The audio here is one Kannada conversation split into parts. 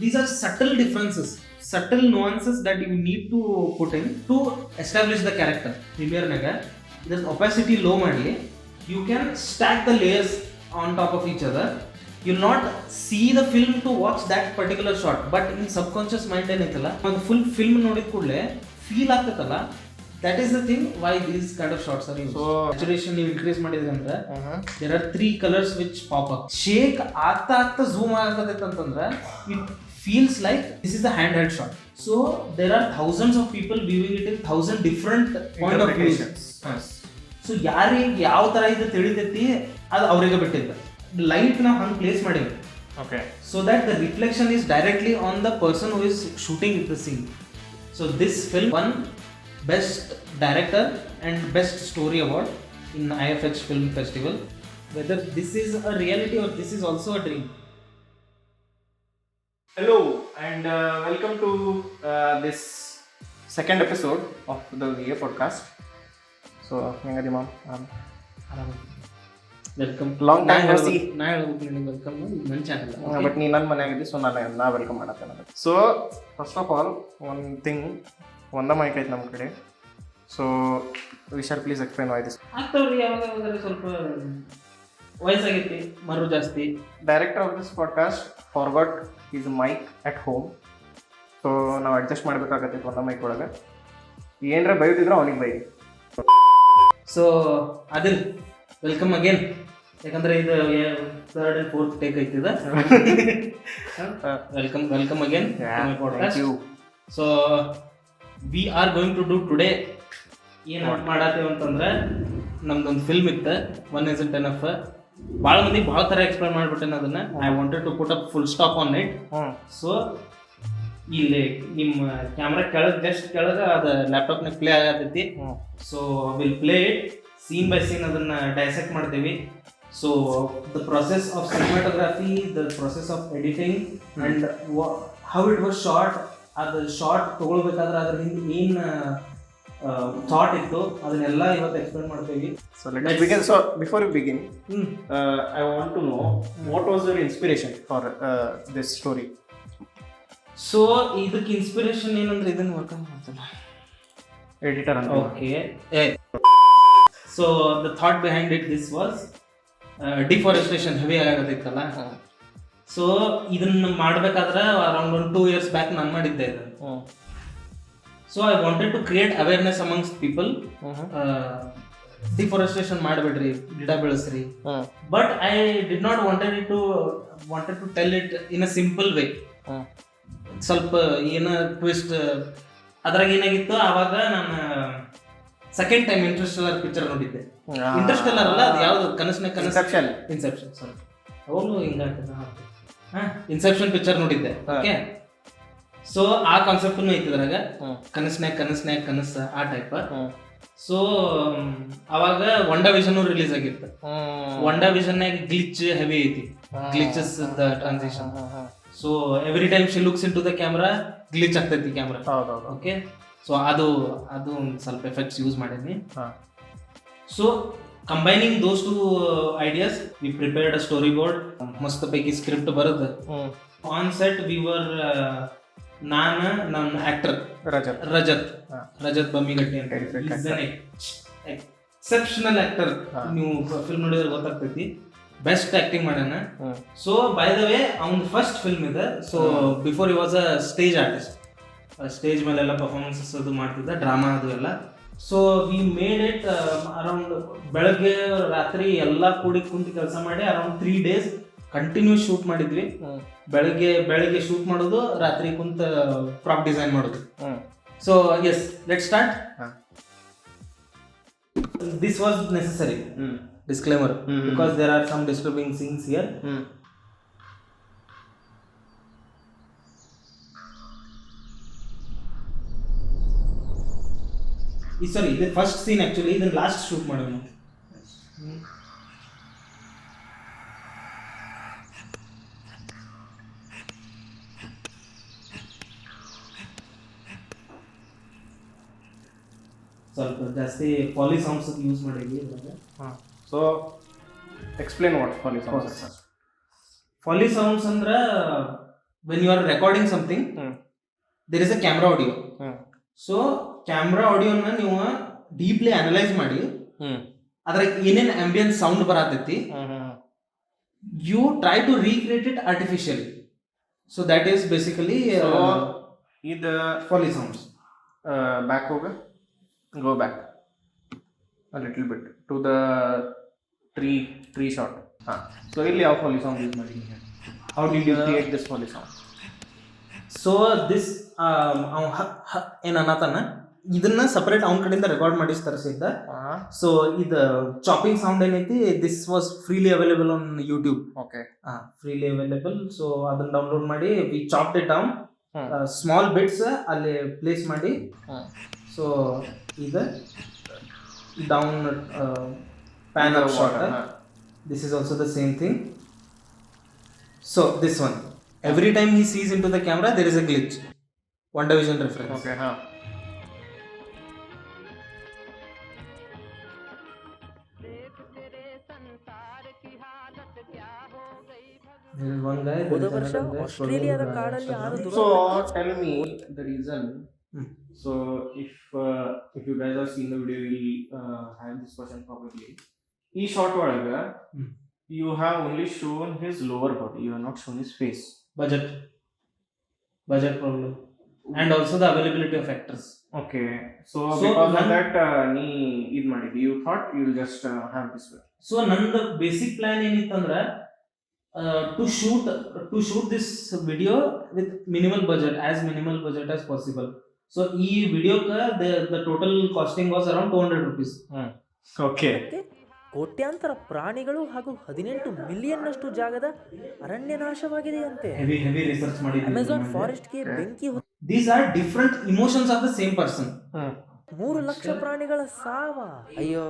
these are subtle differences, subtle nuances that you need to put in to establish the character. Premiere naga this opacity low ಮಾಡಿ you can stack the layers on top of each other. You'll not see the film to watch that particular shot, but in subconscious mind ಏನೈತಲ್ಲ ಒಂದು ಫುಲ್ ಫಿಲ್ಮ್ ನೋಡಿದ ಕೂಡಲೇ feel ಆಗ್ತೈತಲ್ಲ, that is the thing why these kind of shots are used. So saturation ನೀವು increase ಮಾಡಿದ್ರೆ ಅಂದ್ರೆ there are 3 colors which pop up. Shake ಆಗ್ತಾ zoom ಆಗತೈತೆ ಅಂತಂದ್ರೆ it feels like this is a handheld shot. So there are thousands of people viewing it in 1000 different point of views. So ಯಾರಿಗೆ ಯಾವ ತರ ಇದು ತಿಳಿತೈತಿ ಅದು ಅವರಿಗೆ ಬಿಟ್ಟಿದ್ದ. ಲೈಟ್ ನಾವು ಹಂಗೆ ಪ್ಲೇಸ್ ಮಾಡಿವಿ, okay, so that the reflection is directly on the person who is shooting the scene. So this film won best director and best story award in IFH film festival. Whether this is a reality or this is also a dream. Hello and welcome to this second episode of the VA podcast. So, angadi ma'am, welcome. long time no see. ನಾ ಹೇಳ್ಬೇಕು ನಿನಗೆ ವೆಲ್ಕಮ್, ನನ್ನ ಚಾನಲ್ ಬಟ್ ನೀ ನನ್ನ ಮನೆಯಾಗಿದ್ದಿ, ಸೊ ನಾ ವೆಲ್ಕಮ್ ಮಾಡತ್ತೇನೆ. So first of all one thing, ಒಂದ ಮೈಕ್ ಐತೆ ನಮ್ಮ ಕಡೆ. So Vishal please explain why this. ಆಗ್ತಾವ್ರಿ ಯಾವಾಗ ಸ್ವಲ್ಪ ವಯಸ್ಸಾಗೈತಿ, ಮರು ಜಾಸ್ತಿ. Director of this podcast forgot is mic at home. So ನಾವು ಅಡ್ಜಸ್ಟ್ ಮಾಡಬೇಕಾಗತ್ತೆ ಒಂದ ಮೈಕ್ ಒಳಗೆ. ಏನರ ಬೈದಿದ್ರೆ ಅವನಿಗೆ ಬೈ. So Adil welcome again. ಯಾಕಂದ್ರೆ ಇದು 3rd and 4th ಟೇಕ್ ಐತಿದ. Welcome again to my podcast. So we are going to do today ಏನು ಮಾಡತ್ತೇವೆ ಅಂತಂದ್ರೆ, ನಮ್ದೊಂದು ಫಿಲ್ಮ್ ಇತ್ತು, 1 isn't enough. ಭಾಳ ಮಂದಿ ಭಾಳ ಥರ ಎಕ್ಸ್ಪ್ಲೇನ್ ಮಾಡಿಬಿಟ್ಟೇನೆ ಅದನ್ನ. I wanted to put up full stop on it. So ಇಲ್ಲಿ ನಿಮ್ಮ ಕ್ಯಾಮ್ರಾ ಕೆಳಗೆ ಜಸ್ಟ್ ಕೆಳಗೆ ಅದು ಲ್ಯಾಪ್ಟಾಪ್ನಾಗ ಪ್ಲೇ ಆಗತೈತಿ. So will play it scene by scene, ಅದನ್ನ ಡೈಸೆಕ್ಟ್ ಮಾಡ್ತೀವಿ. So the process of cinematography, the process of editing and how it was shot, ಅದು ಶಾರ್ಟ್ ತೊಗೊಳ್ಬೇಕಾದ್ರೆ ಅದ್ರ ಹಿಂದೆ ಏನು ಥಾಟ್ ಇತ್ತು ಅದನ್ನೆಲ್ಲ ಇವತ್ತು ಎಕ್ಸ್ಪ್ಲೇನ್ ಮಾಡ್ತೀವಿ. So let's begin. So before we begin, I want to know what was your inspiration for this story. So ಇದಕ್ಕೆ ಇನ್ಸ್ಪಿರೇಷನ್ ಏನಂದ್ರೆ ಇದನ್ನ ವರ್ಕ್ ಮಾಡ್ತಾನೆ ಎಡಿಟರ್ ಅಂತ. Okay, so the thought behind it this was deforestation heavy ಆಗತ್ತೈತಲ್ಲ. ಸೊ ಇದನ್ನ ಮಾಡ್ಬೇಕಾದ್ರೆ ಅರೌಂಡ್ 2 years ಬ್ಯಾಕ್ ನಾನು ಮಾಡಿದ್ದೆ ಇದನ್ನು. So I wanted to create awareness amongst people. Deforestation ಮಾಡಬೇಡ್ರಿ, ಗಿಡ ಬೆಳೆಸ್ರಿ. But I did not wanted to tell it in a simple way. ಸ್ವಲ್ಪ ಏನ ಟ್ವಿಸ್ಟ್ ಅದ್ರಾಗ ಏನಾಗಿತ್ತು, ಆವಾಗ ನಾನು ಸೆಕೆಂಡ್ ಟೈಮ್ ಇಂಟರ್ಸ್ಟೆಲ್ಲರ್ ಪಿಕ್ಚರ್ ನೋಡಿದ್ದೆ. ಇಂಟರ್ಸ್ಟೆಲ್ಲರ್ ಅಲ್ಲ, ಅದು ಯಾವ್ದು ಇನ್ಸೆಪ್ಷನ್ ಸಾರಿ, ಅವನು ಹಿಂಗಾಗ್ತದೆ. ಇನ್ಸೆಪ್ಷನ್ ಪಿಕ್ಚರ್ ನೋಡಿದ್ದೆ. ಓಕೆ, ಸೊ ಆ ಕಾನ್ಸೆಪ್ಟನ್ನು ಐತಿ ಅದ್ರಾಗ, ಕನಸು ಆ ಟೈಪ್. ಸೊ ಅವಾಗ ವಂಡಾ ವಿಷನ್ ರಿಲೀಸ್ ಆಗಿತ್ತು. ವಂಡಾ ವಿಷನ್ನಾಗ ಗ್ಲಿಚ್ ಹೆವಿ ಐತಿ, glitches the transition. So every time she looks into the camera glitch ಆಗ್ತೈತಿ ಕ್ಯಾಮ್ರಾ. ಓಕೆ, ಸೊ ಅದು ಒಂದು ಸ್ವಲ್ಪ ಎಫೆಕ್ಟ್ಸ್ ಯೂಸ್ ಮಾಡೀನಿ. So combining those two ideas we prepared a story board. ಮಸ್ತ್ ಪೈಕಿ ಸ್ಕ್ರಿಪ್ಟ್ ಬರೋದು. ಆನ್ ಸೆಟ್ ವಿ ವರ್ ನನ್ನ ಆಕ್ಟರ್ ರಜತ್ ಬಮ್ಮಿಗಟ್ಟಿ ಅಂತ, ಎಕ್ಸೆಪ್ಷನಲ್ ಆಕ್ಟರ್. ನೀವು ಫಿಲ್ಮ್ ನೋಡಿದ್ರೆ ಗೊತ್ತಾಗ್ತೈತಿ, ಬೆಸ್ಟ್ ಆಕ್ಟಿಂಗ್ ಮಾಡ್ಯಾನ. ಸೊ ಬೈ ದ ವೇ ಅವ್ನ ಫಸ್ಟ್ ಫಿಲ್ಮ್ ಇದೆ. So before he was a stage artist, stage ಮೇಲೆಲ್ಲ ಪರ್ಫಾರ್ಮೆನ್ಸಸ್ ಅದು ಮಾಡ್ತಿದ್ದ, ಡ್ರಾಮಾ ಅದು ಎಲ್ಲ. So we made it around ಬೆಳಗ್ಗೆ ರಾತ್ರಿ ಎಲ್ಲ ಕೂಡಿ ಕುಂತು ಕೆಲಸ ಮಾಡಿ ಅರೌಂಡ್ 3 days ಕಂಟಿನ್ಯೂಸ್ ಶೂಟ್ ಮಾಡಿದ್ವಿ. ಬೆಳಗ್ಗೆ ಶೂಟ್ ಮಾಡೋದು, ರಾತ್ರಿ ಕುಂತ ಪ್ರಾಪ್ ಡಿಸೈನ್ ಮಾಡೋದು. So yes, let start. This was necessary disclaimer, because there are some disturbing scenes here. Sorry, the first scene actually, then last shoot madam. ಸ್ವಲ್ಪ ಜಾಸ್ತಿ ಪಾಲಿ ಸಾಂಗ್ಸ್ ಯೂಸ್ ಮಾಡಿದ್ವಿ ಇವಾಗ. So explain what poly songs. Poly songs ಅಂದ್ರೆ when you are recording something, there is a camera audio. So camera audio na ನೀವು ಡೀಪ್ಲಿ ಅನಲೈಸ್ ಮಾಡಿ ಅದ್ರಾಗ ಏನೇನು ಆಂಬಿಯನ್ಸ್ ಸೌಂಡ್ ಬರತೈತಿ, you try to recreate it artificially. So that is basically the Foley sounds. Back over, go back a little bit to the tree shot. So ಇಲ್ಲಿ ಯಾವ Foley sound use ಮಾಡಿ? How did you create this Foley sound? So this ಏನನ್ನತಾನ ಇದನ್ನ ಸಪರೇಟ್ ಅವನ ಕಡೆಯಿಂದ ರೆಕಾರ್ಡ್ ಮಾಡಿಸ್ ತರಿಸಿದ್ದ. ಸೊ ಇದು ಚಾಪಿಂಗ್ ಸೌಂಡ್ ಏನೈತಿ, this was freely available on YouTube. Okay, freely available. So ಅದನ್ನ ಡೌನ್ಲೋಡ್ ಮಾಡಿ we chopped it down, small bits ಅಲ್ಲಿ ಪ್ಲೇಸ್ ಮಾಡಿ. ಸೊ ಇದು down pan up shot, this is also the same thing. So this one, every time he sees into the camera there is a glitch, one division reference. Okay, there is one guy, ಹೋದ ವರ್ಷ ಆಸ್ಟ್ರೇಲಿಯಾದ ಕಾಡಲ್ಲಿ ಆರು so tell me the reason. So if you guys have seen the video, we'll have this question probably. ಈ ಶಾಟ್ ಒಳಗ you have only shown his lower body, you have not shown his face. budget problem, and also the availability of actors. Okay, so because of that ನೀ ಇದು ಮಾಡಿದ್ವಿ, you thought you will just have this way. So ನಂದು ಬೇಸಿಕ್ ಪ್ಲಾನ್ ಏನಿತ್ತಂದ್ರ to shoot this video with minimal budget as possible. So ಈ ವಿಡಿಯೋಕ್ಕೆ the total costing was around 200 rupees. Okay. ಕೋಟ್ಯಾಂತರ ಪ್ರಾಣಿಗಳು ಹಾಗೂ 18 ಮಿಲಿಯನ್ ನಷ್ಟು ಜಾಗದ ಅರಣ್ಯ ನಾಶವಾಗಿದೆಯಂತೆ. ಹೆವಿ ರಿಸರ್ಚ್ ಮಾಡಿದ್ವಿ. ಅಮೆಜಾನ್ ಫಾರೆಸ್ಟ್ ಗೆ ಬೆಂಕಿ. These are different emotions of the same person. 3 lakh ಪ್ರಾಣಿಗಳ ಸಾವ. ಅಯ್ಯೋ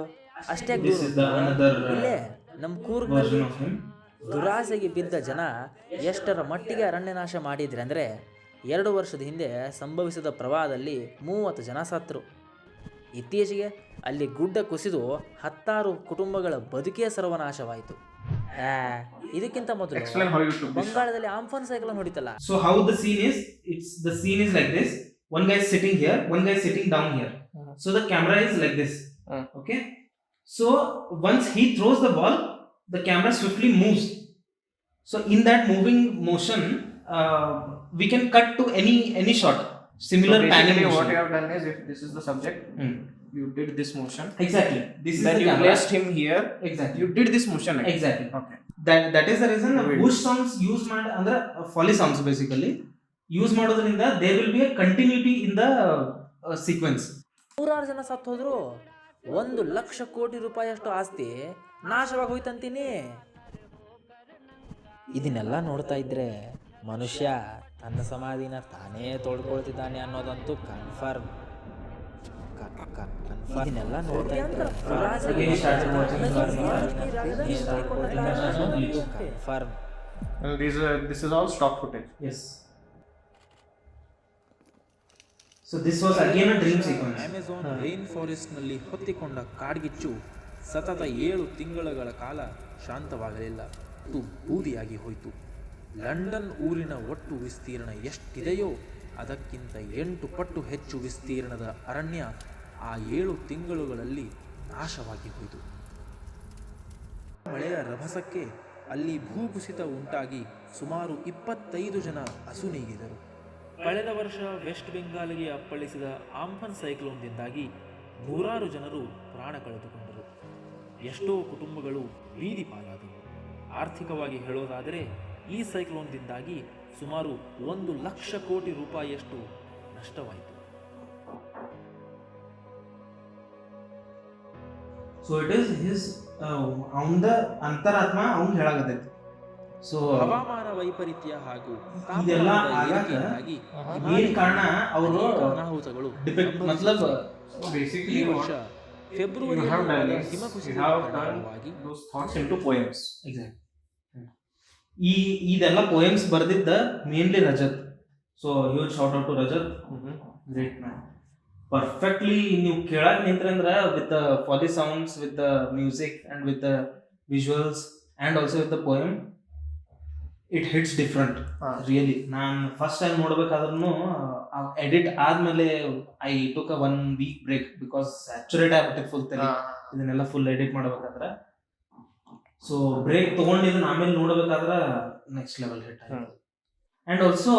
ಅಷ್ಟೇ. This is the another ಇಲ್ಲೇ ನಮ್ಮ ಕೂರ್ಗ್ನಲ್ಲಿ ದುರಾಸೆಗೆ ಬಿದ್ದ ಜನ ಎಷ್ಟರ ಮಟ್ಟಿಗೆ ಅರಣ್ಯ ನಾಶ ಮಾಡಿದ್ರೆ ಅಂದರೆ 2 ವರ್ಷದ ಹಿಂದೆ ಸಂಭವಿಸಿದ ಪ್ರವಾಹದಲ್ಲಿ 30 ಜನ ಸತ್ತರು. ಇತ್ತೀಚೆಗೆ ಅಲ್ಲಿ ಗುಡ್ಡ ಕುಸಿದು 10 ಕುಟುಂಬಗಳ ಬದುಕೇ ಸರ್ವನಾಶವಾಯಿತು. ಇದಕ್ಕಿಂತ ಮೊದಲು ಬಂಗಾಳದಲ್ಲಿ ಆಂಫಾನ್ ಸೈಕ್ಲೋನ್ ಹೊಡಿತಲ್ಲ. So how the scene is like this. One guy is sitting here, one guy is sitting down here. So the camera is like this. Okay. So once he throws the ball, the camera swiftly moves. So in that moving motion, we can cut to any shot. Similar panning motion. What you have done is, if this is the subject, you did this motion. Exactly. This is then the you camera. placed him here. Exactly. You did this motion again. Exactly. Okay. That is the reason bush sounds use ಮಾಡಿ ಅಂದ್ರೆ Foley sounds basically use ಮಾಡೋದ್ರಿಂದ there will be a continuity in the sequence. 100 ಜನ ಸತ್ತು ಹೋದ್ರು. 1 ಲಕ್ಷ ಕೋಟಿ ರೂಪಾಯಿ ಅಷ್ಟು ಆಸ್ತಿ ನಾಶವಾಗಿ ಹೋಯ್ತಂತೀನಿ. ಇದನ್ನೆಲ್ಲ ನೋಡ್ತಾ ಇದ್ರೆ ಮನುಷ್ಯ ತನ್ನ ಸಮಾಧಿನ ತಾನೇ ತೋಡ್ಕೊಳ್ತಿದ್ದಾನೆ ಅನ್ನೋದಂತೂ ಕನ್ಫರ್ಮ್. ಇದನ್ನೆಲ್ಲ ನೋಡ್ತಾ ಇದ್ರೆ confirm. This is all stock footage. Yes. So this was again a dream sequence. Amazon rain forest ನಲ್ಲಿ ಹೊತ್ತಿಕೊಂಡ ಕಾಡ್ಗಿಚ್ಚು ಸತತ 7 ತಿಂಗಳುಗಳ ಕಾಲ ಶಾಂತವಾಗಲಿಲ್ಲ. ಬೂದಿಯಾಗಿ ಹೋಯಿತು. ಲಂಡನ್ ಊರಿನ ಒಟ್ಟು ವಿಸ್ತೀರ್ಣ ಎಷ್ಟಿದೆಯೋ ಅದಕ್ಕಿಂತ 8 ಪಟ್ಟು ಹೆಚ್ಚು ವಿಸ್ತೀರ್ಣದ ಅರಣ್ಯ ಆ 7 ತಿಂಗಳುಗಳಲ್ಲಿ ನಾಶವಾಗಿ ಹೋಯಿತು. ಮಳೆಯ ರಭಸಕ್ಕೆ ಅಲ್ಲಿ ಭೂಕುಸಿತ ಉಂಟಾಗಿ ಸುಮಾರು 25 ಜನ ಅಸುನೀಗಿದರು. ಕಳೆದ ವರ್ಷ ವೆಸ್ಟ್ ಬೆಂಗಾಲ್ಗೆ ಅಪ್ಪಳಿಸಿದ ಆಂಫನ್ ಸೈಕ್ಲೋನ್ದಿಂದಾಗಿ 100 ಜನರು ಪ್ರಾಣ ಕಳೆದುಕೊಂಡರು. ಎಷ್ಟೋ ಕುಟುಂಬಗಳು ಬೀದಿ ಪಾಲಾದವು. ಆರ್ಥಿಕವಾಗಿ ಹೇಳೋದಾದರೆ ಈ ಸೈಕ್ಲೋನ್ದಿಂದಾಗಿ ಸುಮಾರು 1 ಲಕ್ಷ ಕೋಟಿ ರೂಪಾಯಿಯಷ್ಟು ನಷ್ಟವಾಯಿತು. So it is his ಅವನ ಅಂತರಾತ್ಮ ಅವ್ನು ಹೇಳಾಗತೈತಿ. ಸೊ ಹವಾಮಾನ ವೈಪರೀತ್ಯ ಹಾಗೂ ಇದೆಲ್ಲ ಏರಿಕೆಯಿಂದಾಗಿ ಏನ್ ಕಾರಣ ಅವರು ಅನಾಹುತಗಳು ಮತ್ಲಬ್ ಈ ವರ್ಷ ಫೆಬ್ರವರಿ ಹಿಮಕುಸಿತ ಕಾರಣವಾಗಿ those thoughts into poems. Exact. ಇದೆಲ್ಲ ಪೋಯಮ್ಸ್ ಬರೆದಿದ್ದ mainly Rajat. So huge shout out to Rajat, great man. Perfectly ನೀವು ಕೇಳಕ್ ನಿಂತ್ರೆ ಅಂದ್ರೆ with the Foley sounds, with the music and with the visuals and also with the poem, it hits different really. ನಾನು ಫಸ್ಟ್ ಟೈಮ್ ನೋಡ್ಬೇಕಾದ್ರೂ ಎಡಿಟ್ ಆದ್ಮೇಲೆ I took a 1 week break because saturate ಆಗ್ಬಿಟ್ಟಿತ್ತು ಫುಲ್ ತಲೆ ಇದನ್ನೆಲ್ಲ ಫುಲ್ ಎಡಿಟ್ ಮಾಡ್ಬೇಕಾದ್ರೆ. ಸೊ ಬ್ರೇಕ್ ತಗೊಂಡಿದ್ದನ್ನ ಆಮೇಲೆ ನೋಡ್ಬೇಕಾದ್ರೆ ನೆಕ್ಸ್ಟ್ ಲೆವೆಲ್ ಹಿಟ್ ಆಯ್ತು. ಅಂಡ್ ಆಲ್ಸೋ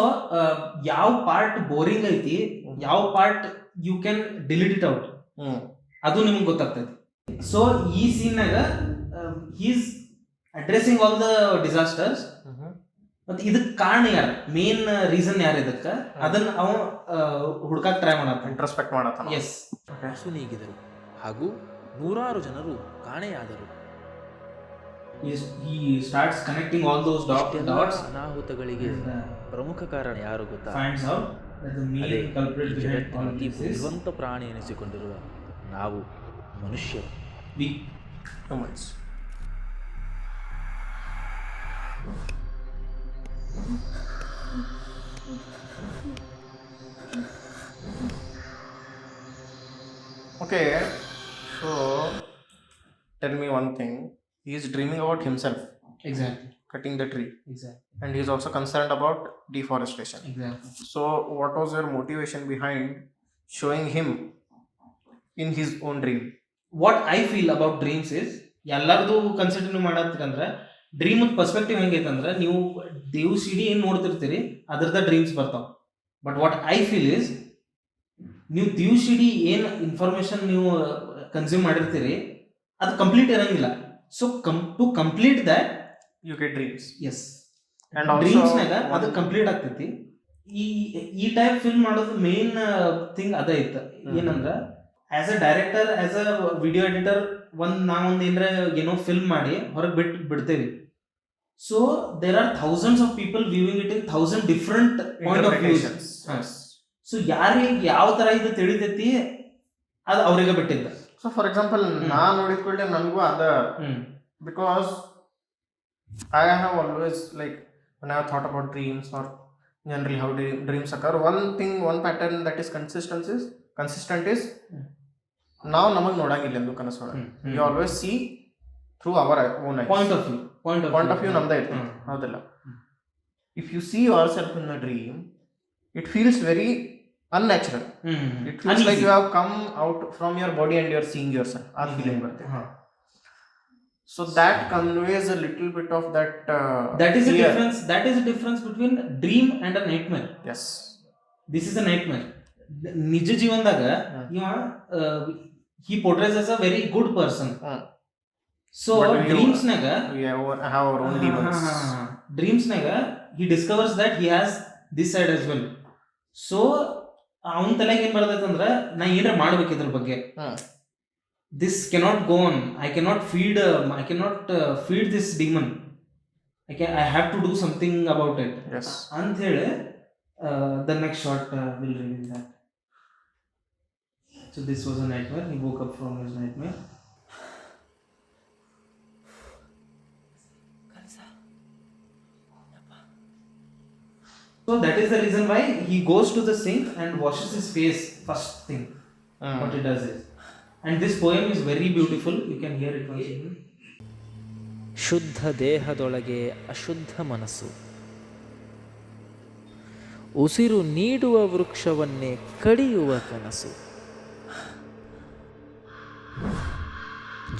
ಯಾವ ಪಾರ್ಟ್ ಬೋರಿಂಗ್ ಐತಿ, ಯಾವ part you can delete it out, ಅದು ನಿಮ್ಗೆ ಗೊತ್ತಾಗ್ತೈತಿ. ಸೊ ಈ ಸೀನ್ನಾಗ is addressing all the disasters. ಮತ್ತೆ ಇದಕ್ಕೆ ಕಾರಣ ಯಾರು, ಮೇನ್ ರೀಸನ್ ಯಾರು ಇದಕ್ಕೆ, ಅದನ್ನ ಅವ ಹುಡ್ಕಕ್ ಟ್ರೈ ಮಾಡತ್ತ, ಇಂಟ್ರಸ್ಪೆಕ್ಟ್ ಮಾಡತ್ತ. ಎಸ್. ಸುನೀಗಿದರು ಹಾಗೂ ನೂರಾರು ಜನರು ಕಾಣೆಯಾದರು. He starts connecting all those dots. ಅನಾಹುತಗಳಿಗೆ ಪ್ರಮುಖ ಕಾರಣ ಯಾರು ಗೊತ್ತಾ? Finds out that the main culprit behind all ಅತಿ this is ಬುದ್ಧಿವಂತ ಪ್ರಾಣಿ ಎನಿಸಿಕೊಂಡಿರುವ ನಾವು ಮನುಷ್ಯರು. we humans. Okay, so tell me one thing. He is dreaming about himself exactly cutting the tree, exactly and he is also concerned about deforestation. exactly. So what was your motivation behind showing him in his own dream? What I feel about dreams is, ಎಲ್ಲರದು ಕನ್ಸಿಡರ್ ನೀವು ಮಾಡತ್ತೀರಂದ್ರೆ ಡ್ರೀಮ್ ಪರ್ಸ್ಪೆಕ್ಟಿವ್ ಹೆಂಗೈತಂದ್ರೆ, ನೀವು ದೇವ್ ಸಿಡಿ ಏನು ನೋಡ್ತಿರ್ತೀರಿ ಅದ್ರದ ಡ್ರೀಮ್ಸ್ ಬರ್ತಾವ. But what I feel is, ನೀವು ದೇವ್ ಸಿಡಿ ಏನು ಇನ್ಫಾರ್ಮೇಶನ್ ನೀವು ಕನ್ಸ್ಯೂಮ್ ಮಾಡಿರ್ತೀರಿ ಅದು ಕಂಪ್ಲೀಟ್ ಇರಂಗಿಲ್ಲ. So to complete that You get dreams. Yes, And also ಡ್ರೀಮ್ಸ್ನಾಗ ಅದು ಕಂಪ್ಲೀಟ್ ಆಗ್ತೈತಿ. ಈ ಟೈಪ್ ಫಿಲ್ಮ್ ಮಾಡೋದು ಮೇನ್ ಥಿಂಗ್ ಅದ ಐತೆ. ಏನಂದ್ರೆ as a director, as a video editor, ನಾವೊಂದು ಏನೋ ಫಿಲ್ಮ್ ಮಾಡಿ ಹೊರಗೆ ಬಿಡ್ತೇವೆ. So there are thousands of people viewing it in 1000 different point of views. So ಯಾರಿಗೆ ಯಾವ ತರ ಇದು ತಿಳಿತೈತಿ ಅದು ಅವ್ರಿಗೆ ಬಿಟ್ಟಿದ್ದ. So for example, ನಾನು ನೋಡಿದ ಕೂಡಲೇ ನನಗೂ ಅದ, because I have always, like, when I have thought about dreams or generally how dreams occur, one pattern that is consistent is ನಾವು ನಮಗೆ ನೋಡಂಗಿಲ್ಲ ಎಂದು ಕನಸು ಒಳಗೆ. You always see through our own eyes. Point of view ನಮ್ದೇ ಇರ್ತದೆ, ಹೌದಲ್ಲ? If you see yourself in a dream, it feels very unnatural. It feels like you have come out from your body and you are seeing yourself. ಆ ಫೀಲಿಂಗ್ ಬರ್ತದೆ. So that conveys a little bit of that that is fear. that is a difference between dream and a nightmare. Yes, this is a nightmare. ನಿಜ ಜೀವನದಾಗ ಇವ he portrays as a very good person. So dreams naga we have our own demons. Dreams naga he discovers that he has this side as well. So ಅವನ ತಲೆಗೆ ಏನ್ ಬರ್ತೈತಂದ್ರ, ನಾ ಏನಾರ ಮಾಡ್ಬೇಕು ಇದ್ರ ಬಗ್ಗೆ, this cannot go on, I cannot feed this demon, I have to do something about it. Yes, ಅಂತ ಹೇಳಿ the next shot will reveal that. So this was a nightmare. He woke up from his nightmare. So that is the reason why he goes to the sink and washes his face first thing. What he does is, and this poem is very beautiful. You can hear it once again. ಶುದ್ಧ ದೇಹದೊಳಗೆ ಅಶುದ್ಧ ಮನಸ್ಸು, ಉಸಿರು ನೀಡುವ ವೃಕ್ಷವನ್ನೇ ಕಡಿಯುವ ಕನಸು.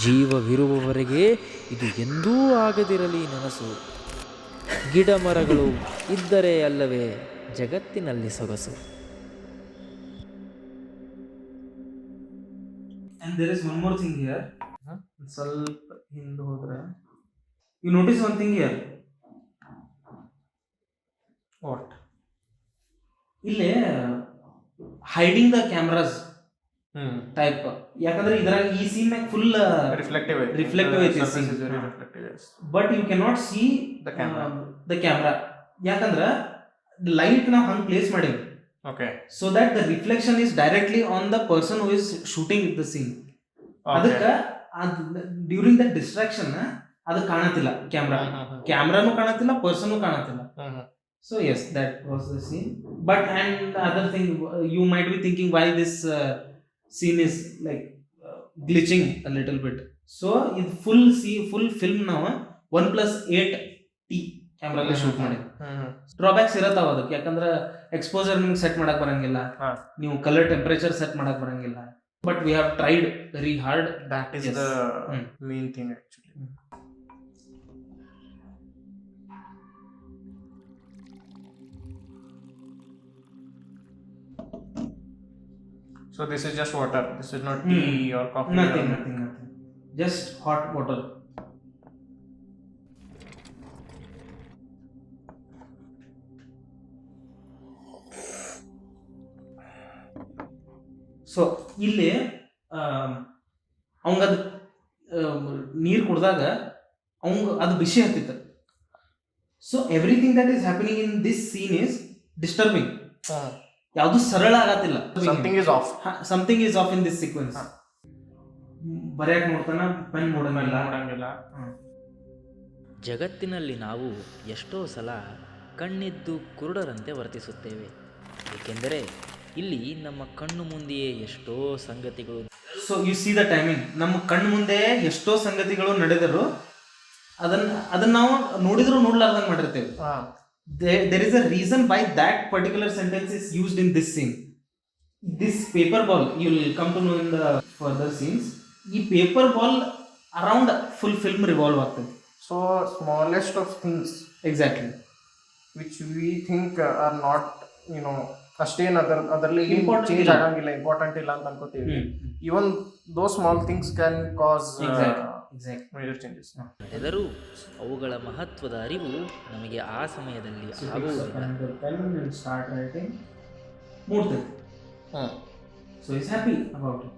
ಜೀವವಿರುವವರೆಗೆ ಇದು ಎಂದೂ ಆಗದಿರಲಿ ನನಸು. ಗಿಡ ಮರಗಳು ಇದ್ದರೆ ಅಲ್ಲವೇ ಜಗತ್ತಿನಲ್ಲಿ ಸೊಗಸು. And there is one more thing here. ಸ್ವಲ್ಪ ಹಿಂದೆ ಹೋದ್ರೆ you notice one thing here. what? ಇಲ್ಲಿ ಹೈಡಿಂಗ್ ದ ಕ್ಯಾಮ್ರಾಸ್ ಟೈಪ್, ಯಾಕಂದ್ರೆ ಇದ್ರಾಗ ಈ ಸೀನ್ ಫುಲ್ reflective ಐತಿ scene is very reflective. Yes, but you cannot see the camera, ಯಾಕಂದ್ರೆ ಲೈಟ್ ನಾವು ಹಂಗೆ ಪ್ಲೇಸ್ ಮಾಡೀವಿ. okay, so that the reflection is directly on the person who is shooting the scene. ಅದಕ್ಕೆ ಡ್ಯೂರಿಂಗ್ ದ ಡಿಸ್ಟ್ರಾಕ್ಷನ್ ಅದು ಕಾಣತಿಲ್ಲ, ಕ್ಯಾಮ್ರಾನು ಕಾಣತಿಲ್ಲ, person ಕಾಣತಿಲ್ಲ. So yes, that was the scene. But and other thing, you might be thinking why this scene is like glitching a little bit. So in full film now 1+8t ಕ್ಯಾಮ್ರಲ್ಲಿ ಶೂಟ್ ಮಾಡಿ. ಡ್ರಾಬ್ಯಾಕ್ಸ್ ಇರತ್ತಾವ ಅದಕ್ಕೆ, ಯಾಕಂದ್ರೆ ಎಕ್ಸ್ಪೋಜರ್ ನಿಮ್ಗೆ ಸೆಟ್ ಮಾಡಕ್ ಬರಂಗಿಲ್ಲ, ನೀವು ಕಲರ್ ಟೆಂಪರೇಚರ್ ಸೆಟ್ ಮಾಡಕ್ ಬರಂಗಿಲ್ಲ. But we have tried very hard. That is the main thing actually. So this is just water. This is not tea or coffee. Nothing. Just hot water. So ಇಲ್ಲಿ ಅವಂಗದು ನೀರು ಕುಡ್ದಾಗ ಅವಂಗ ಅದು ಬಿಸಿ ಹತ್ತಿತ್ತು. So everything that is happening in this scene is disturbing. ಯಾವುದು ಸರಳ ಆಗತ್ತಿಲ್ಲ. Something is off in this sequence. ಬರೆಯಕ್ ನೋಡ್ತಾನ, ಪೆನ್ ನೋಡಂಗಿಲ್ಲ. ಜಗತ್ತಿನಲ್ಲಿ ನಾವು ಎಷ್ಟೋ ಸಲ ಕಣ್ಣಿದ್ದು ಕುರುಡರಂತೆ ವರ್ತಿಸುತ್ತೇವೆ, ಏಕೆಂದರೆ ಇಲ್ಲಿ ನಮ್ಮ ಕಣ್ಣು ಮುಂದೆಯೇ ಎಷ್ಟೋ ಸಂಗತಿಗಳು. So U C the timing. ನಮ್ಮ ಕಣ್ಣು ಮುಂದೆ ಎಷ್ಟೋ ಸಂಗತಿಗಳು ನಡೆದರು, ಅದನ್ನ ನಾವು ನೋಡಿದ್ರು ನೋಡ್ಲಾರ್ದಂಗೆ ಮಾಡಿರ್ತೇವೆ. There is a reason why that particular sentence is used in this scene. This paper ball, you will come to know in the further scenes. This paper ball around full film revolve ಆಗ್ತದೆ. So smallest of things, exactly, which we think are not, ಅಷ್ಟೇನು ಅದರಲ್ಲಿ ಚೇಂಜ್ ಆಗಂಗಿಲ್ಲ, ಇಂಪಾರ್ಟೆಂಟ್ ಇಲ್ಲ ಅಂತ ಅನ್ಕೋತೀವಿ. Even those small things can cause major changes. ನಡೆದರೂ ಅವುಗಳ ಮಹತ್ವದ ಅರಿವು ನಮಗೆ ಆ ಸಮಯದಲ್ಲಿ ಆಗುವುದಿಲ್ಲ. So he's happy about it.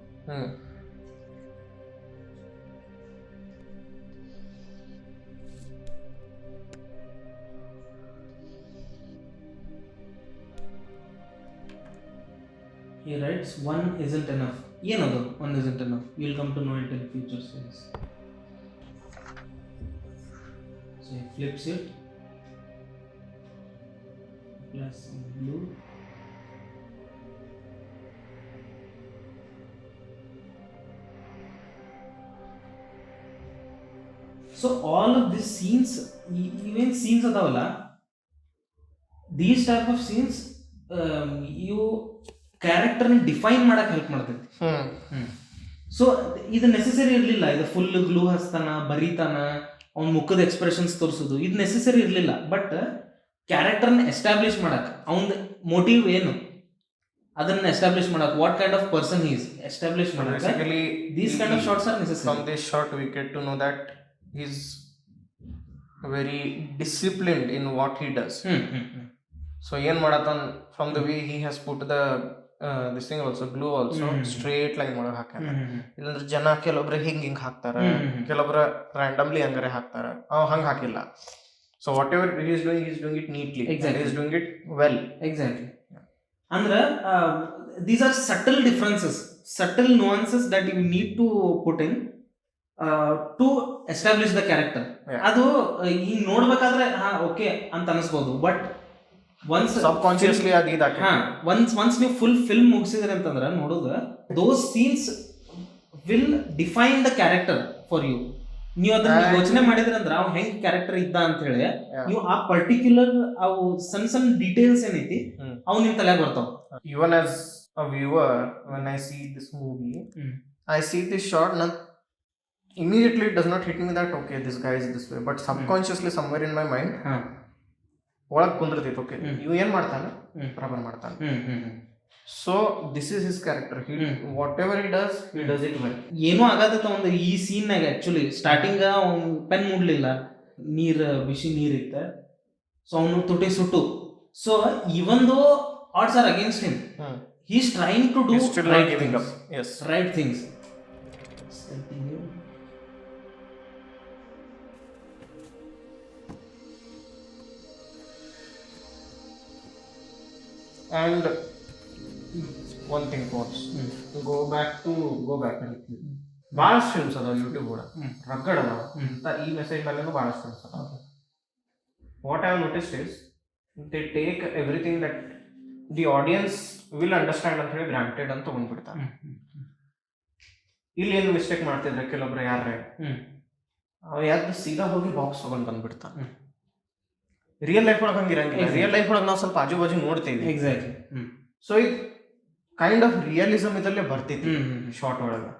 He writes, one isn't enough. ಏನದು one isn't enough? You'll come to know it in future scenes. So he flips it, plus some blue. So all of these scenes, even scenes adavalla, these type of scenes you ಕ್ಯಾರೆಕ್ಟರ್ನ ಡಿಫೈನ್ ಮಾಡಕ್ಕೆ ಹೆಲ್ಪ್ ಮಾಡ್ತೈತಿ. ಸೊ ಇದು ನೆಸೆಸರಿ ಇರಲಿಲ್ಲ. ಇದು ಫುಲ್ ಗ್ಲೂ ಹಚ್ತಾನ, ಬರೀತಾನ, ಅವ್ನ ಮುಖದ ಎಕ್ಸ್ಪ್ರೆಷನ್ಸ್ ತೋರಿಸೋದು ಇದು ನೆಸೆಸರಿ ಇರಲಿಲ್ಲ. ಬಟ್ ಕ್ಯಾರೆಕ್ಟರ್ನ ಎಸ್ಟಾಬ್ಲಿಷ್ ಮಾಡಕ್ಕೆ, ಅವನ ಮೋಟಿವ್ ಏನು ಅದನ್ನ ಎಸ್ಟಾಬ್ಲಿಷ್ ಮಾಡಕ್ಕೆ, what kind of person is establish ಮಾಡಕ್ಕೆ these kind of shorts are necessary. From this short we get to know that he is very disciplined in what he does. So ಏನ್ ಮಾಡತಾನ, from the way he has put the this thing also, glue also straight line ಒಳಗೆ ಹಾಕ್ಯಾನ. ಇಲ್ಲಂದ್ರೆ ಜನ ಕೆಲವೊಬ್ರು ಹಿಂಗ್ ಹಾಕ್ತಾರ, ಕೆಲವೊಬ್ರು ರ್ಯಾಂಡಮ್ಲಿ ಹಂಗಾರೆ ಹಾಕ್ತಾರ, ಅವ್ ಹಂಗೆ ಹಾಕಿಲ್ಲ. So whatever he is doing it neatly, he is doing it well. Exactly. ಅಂದ್ರೆ these are subtle differences, subtle nuances that you need to put in to establish the character. ಅದು ಹಿಂಗ್ ನೋಡ್ಬೇಕಾದ್ರೆ ಓಕೆ ಅಂತ ಅನಿಸ್ಬೋದು, ಬಟ್ ಒನ್ಸ್ ಸಬ್ಕಾನ್ಶಿಯಸ್ಲಿ ಒನ್ಸ್ ನೀವು ಫುಲ್ ಫಿಲ್ಮ್ ಮುಗಿಸಿದ್ರಿ ಅಂತಂದ್ರೆ ನೋಡೋದು, those scenes will define the character for you. ನೀವು ಅದನ್ನ ಯೋಚನೆ ಮಾಡಿದ್ರಿ ಅಂದ್ರೆ ಅವ್ ಹೆಂಗ್ ಕ್ಯಾರೆಕ್ಟರ್ ಇದ್ದ ಅಂತ ಹೇಳಿ ನೀವು ಆ ಪರ್ಟಿಕ್ಯುಲರ್ ಅವು ಸಣ್ಣ ಡೀಟೇಲ್ಸ್ ಏನೈತಿ ಅವು ನಿಮ್ ತಲೆಯಾಗ ಬರ್ತಾವ. Even as a viewer, when I see this movie, I see this shot, immediately it does not hit me that okay, this guy is this way, but subconsciously somewhere in my mind ಒಳಗೆ ಕುಂದಿರ್ತೈತೆ, ಓಕೆ ಇವ್ ಏನ್ ಮಾಡ್ತಾನೆ, ಬರಾಬರ್ ಮಾಡ್ತಾನೆ. So this is his character, what ever he does it well. ಏನೋ ಆಗತ್ತ ಒಂದು ಈ ಸೀನ್ನಾಗ. ಆಕ್ಚುಲಿ ಸ್ಟಾರ್ಟಿಂಗ್ ಅವ್ನು ಪೆನ್ ಮುಡ್ಲಿಲ್ಲ, ಬಿಸಿ ನೀರಿತ್ತ, ಸೊ ಅವನು ತುಟಿ ಸುಟ್ಟು. ಸೊ ಇವನ್ ದೋ odds are against him, he is trying to do right things. And one thing was, go back ಭಾಳಷ್ಟು ಫಿಲ್ಮ್ಸ್ ಅದಾವ ಯೂಟ್ಯೂಬ್ ಕೂಡ, ರಗಡ್ ಅದಾವ ಅಂತ ಈ ಮೆಸೇಜ್ ಮೇಲೆನೂ ಭಾಳಷ್ಟು ಫಿಲ್ಮ್ಸ್ ಅದಾವ. What I have noticed is they take everything that the audience will understand ಅಂತ ಹೇಳಿ ಗ್ರಾಂಟೆಡ್ ಅಂತ ತಗೊಂಡ್ಬಿಡ್ತಾರೆ. ಇಲ್ಲಿ ಏನು ಮಿಸ್ಟೇಕ್ ಮಾಡ್ತಿದ್ರೆ ಕೆಲವೊಬ್ರು ಯಾರೇ ಅವ ಯಾವ್ದು ಸೀದಾ ಹೋಗಿ ಬಾಕ್ಸ್ ತಗೊಂಡು ಬಂದ್ಬಿಡ್ತಾನೆ. ರಿಯಲ್ ಲೈಫ್ ಒಳಗೆ ಹಂಗಿರಂಗಿಲ್ಲ. ರಿಯಲ್ ಲೈಫ್ ಒಳಗೆ ನಾವು ಸ್ವಲ್ಪ ಆಜು ಬಾಜು ನೋಡ್ತೀವಿ. ಎಕ್ಸಾಕ್ಟ್ಲಿ. ಸೊ ಇದು ಕೈಂಡ್ ಆಫ್ ರಿಯಲಿಸಮ್ ಇದಲ್ಲೇ ಬರ್ತೈತಿ ಶಾರ್ಟ್ ಒಳಗೆ.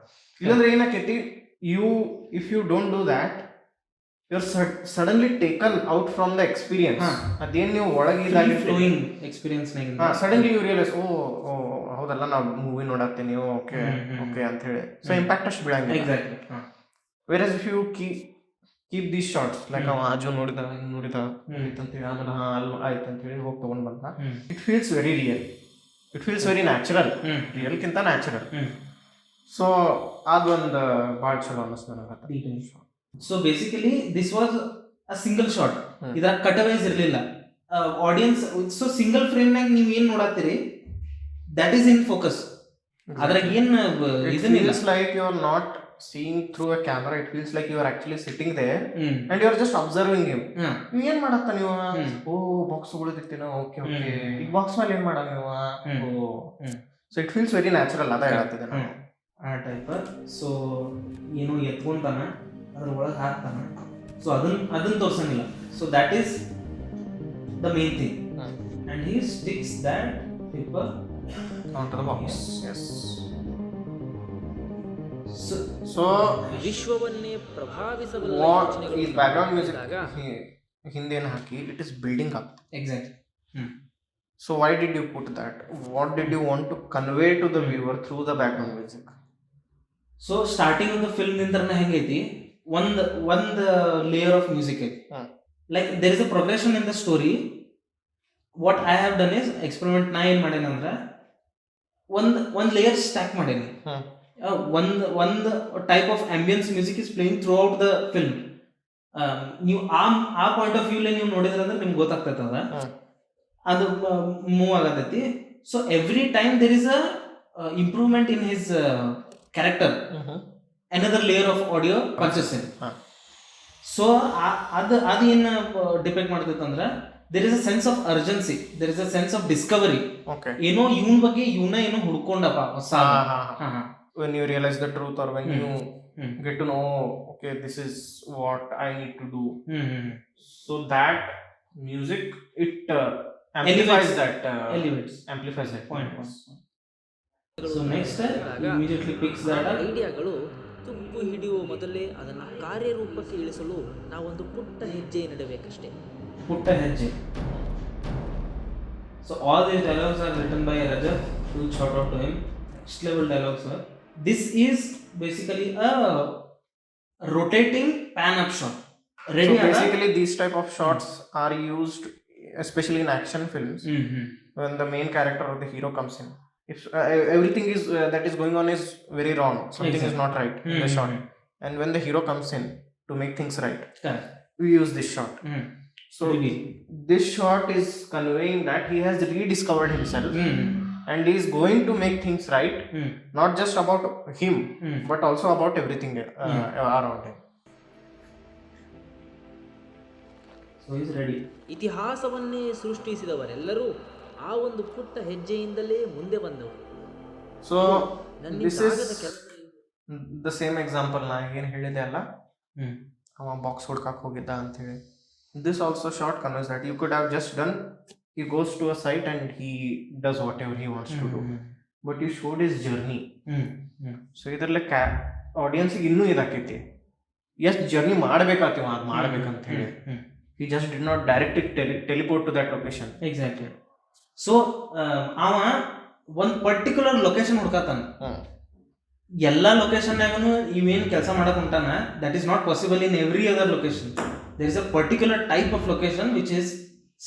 ಇಲ್ಲಾಂದ್ರೆ ಏನಾಕೈತಿ, if you don't do that, you're suddenly taken out from the experience. ಅದೇನು ನೀವು ಒಳಗೆ ಇದಾಗಿ flowing experience suddenly you realise, ಓ ಹೌದಲ್ಲ ನಾವು ಮೂವಿ ನೋಡತ್ತೀನಿ, ಓಕೆ ಓಕೆ ಅಂತ ಹೇಳಿ. ಸೊ ಇಂಪ್ಯಾಕ್ಟ್ ಅಷ್ಟು ಬೀಳಂಗಿಲ್ಲ. Exactly. Whereas if you keep these shorts like ಅವ ಆಜು ನೋಡಿದ ಅಂತೇಳಿ ಆಮೇಲೆ ಅಲ್ಲಿ ಆಯ್ತು ಅಂತೇಳಿ ಹೋಗಿ ತೊಗೊಂಡು ಬಂದ, it feels very real, it feels very natural, ರಿಯಲ್ಕಿಂತ ನ್ಯಾಚುರಲ್. ಸೊ ಅದೊಂದು ಭಾಳ ಚಲೋ ಅನ್ನಿಸ್ತು ನನಗೆ. So basically this was a single shot. ಇದ್ರಾಗ ಕಟವೇಸ್ ಇರಲಿಲ್ಲ. ಆಡಿಯನ್ಸ್ ಸೊ ಸಿಂಗಲ್ ಫ್ರೇಮ್ನಾಗ ನೀವು ಏನು ನೋಡತ್ತೀರಿ ದಟ್ ಈಸ್ ಇನ್ ಫೋಕಸ್. ಅದ್ರಾಗ ಏನು ಇದನ್ನಿಲ್ಲ. Like you are not seeing through a camera, it feels like you are actually sitting there and you are just observing him. ನೀವು ಏನು ಮಾಡತ್ತ ನೀವು, ಓ ಬಾಕ್ಸ್ ತಗೊಳ್ಳೋದಿತ್ತೇನೋ, ಓಕೆ ಓಕೆ ಈಗ ಬಾಕ್ಸ್ ಮೇಲೆ ಏನು ಮಾಡ ನೀವು, ಓ. So it feels very natural. ಅದ ಹೇಳತ್ತಿದ್ದೆ ನಾನು ಆ ಟೈಪ್. ಸೊ ಏನೋ ಎತ್ಕೊಂತಾನ ಅದ್ರ ಒಳಗೆ ಹಾಕ್ತಾನೆ. ಸೊ ಅದನ್ನ ತೋರ್ಸಂಗಿಲ್ಲ. So that is the main thing. And he sticks that paper on to the box. Yes. So ವಿಶ್ವವನ್ನೇ ಪ್ರಭಾವಿಸಬಲ್ಲ ಈ ಬ್ಯಾಕ್ಗ್ರೌಂಡ್ ಮ್ಯೂಸಿಕ್ ಹಿಂದೇನು ಹಾಕಿ it is building up. Exactly. So why did you put that? What did you want to convey to the viewer through the background music? So starting of the film ನಿಂತ್ರನ ಹೆಂಗೈತಿ, ಒಂದ್ ಲೇಯರ್ ಆಫ್ ಮ್ಯೂಸಿಕ್ ಐತಿ. Like there is a progression in the story. What I have done is experiment. ನಾ ಏನು ಮಾಡೇನಂದ್ರೆ ಒಂದ್ ಲೇಯರ್ ಸ್ಟ್ಯಾಕ್ ಮಾಡೇನಿ. ಒಂದು type of ambience music is playing throughout the film. ನೀವು ಆ ಪಾಯಿಂಟ್ ಆಫ್ ವ್ಯೂಲೆ ನೀವು ನೋಡಿದ್ರೆ ಅಂದ್ರೆ ನಿಮ್ಗೆ ಗೊತ್ತಾಗ್ತೈತೆ ಅದು ಮೂವ್ ಆಗತೈತಿ. So every time there is a improvement in his character, another layer of audio purchase. So ಅದು ಏನು ಡಿಪೆಕ್ಟ್ ಮಾಡ್ತೈತೆ ಅಂದ್ರೆ there is a sense of urgency, there is a sense of discovery. ಏನೋ ಇವನ್ ಬಗ್ಗೆ ಏನೋ ಹುಡ್ಕೊಂಡಪ್ಪ ಹೊಸ. When you realize the truth or when you get to know, okay, this is what I need to do. So that music, it amplifies that point. So next immediately picks that up. ಐಡಿಯಾಗಳು ತುಕ್ಕು ಹಿಡಿಯುವ ಮೊದಲೇ ಅದನ್ನು ಕಾರ್ಯರೂಪಕ್ಕೆ ಇಳಿಸಲು ನಾವೊಂದು ಪುಟ್ಟ ಹೆಜ್ಜೆ ನೆಡಬೇಕಷ್ಟೇ. ಪುಟ್ಟ ಹೆಜ್ಜೆ. So all these dialogues are written by Rajat. Huge shout out to him. Next level dialogues sir. This is basically a rotating pan up shot. Ready? So basically these type of shots are used especially in action films. When the main character or the hero comes in, if everything is that is going on is very wrong, something is not right in the shot, and when the hero comes in to make things right, we use this shot. So this shot is conveying that he has rediscovered himself and he is going to make things right, not just about him but also about everything around him. So he is ready. ಇತಿಹಾಸವನ್ನೇ ಸೃಷ್ಟಿಸಿದವರೆಲ್ಲರೂ ಆ ಒಂದು ಪುಟ್ಟ ಹೆಜ್ಜೆಯಿಂದಲೇ ಮುಂದೆ ಬಂದವರು. So this is the same example ನಾ ಏನು ಹೇಳಿದೆ ಅಲ್ಲ, ಅವ ಬಾಕ್ಸ್ ಹುಡ್ಕಕ್ಕೆ ಹೋಗಿದ್ದ ಅಂತ ಹೇಳಿ. This also short conveys that you could have just done, he goes to a site and he does whatever he wants to do, but you showed his journey. So ಇದರಲ್ಲಿ ಆಡಿಯನ್ಸಿಗೆ ಇನ್ನೂ ಇದಾಕೈತಿ, ಎಷ್ಟು ಜರ್ನಿ ಮಾಡ್ಬೇಕಾಗ್ತೀವ ಅದು ಮಾಡ್ಬೇಕಂತ ಹೇಳಿ. He just did not directly teleport to that location. Exactly. So ಅವ ಒಂದು ಪರ್ಟಿಕ್ಯುಲರ್ ಲೊಕೇಶನ್ ಹುಡ್ಕತಾನ. ಎಲ್ಲ ಲೊಕೇಶನ್ನಾಗೂ ಇವೇನು ಕೆಲಸ ಮಾಡಕ್ ಹೊಂಟಾನ, that is not possible in every other location. There is a particular type of location which is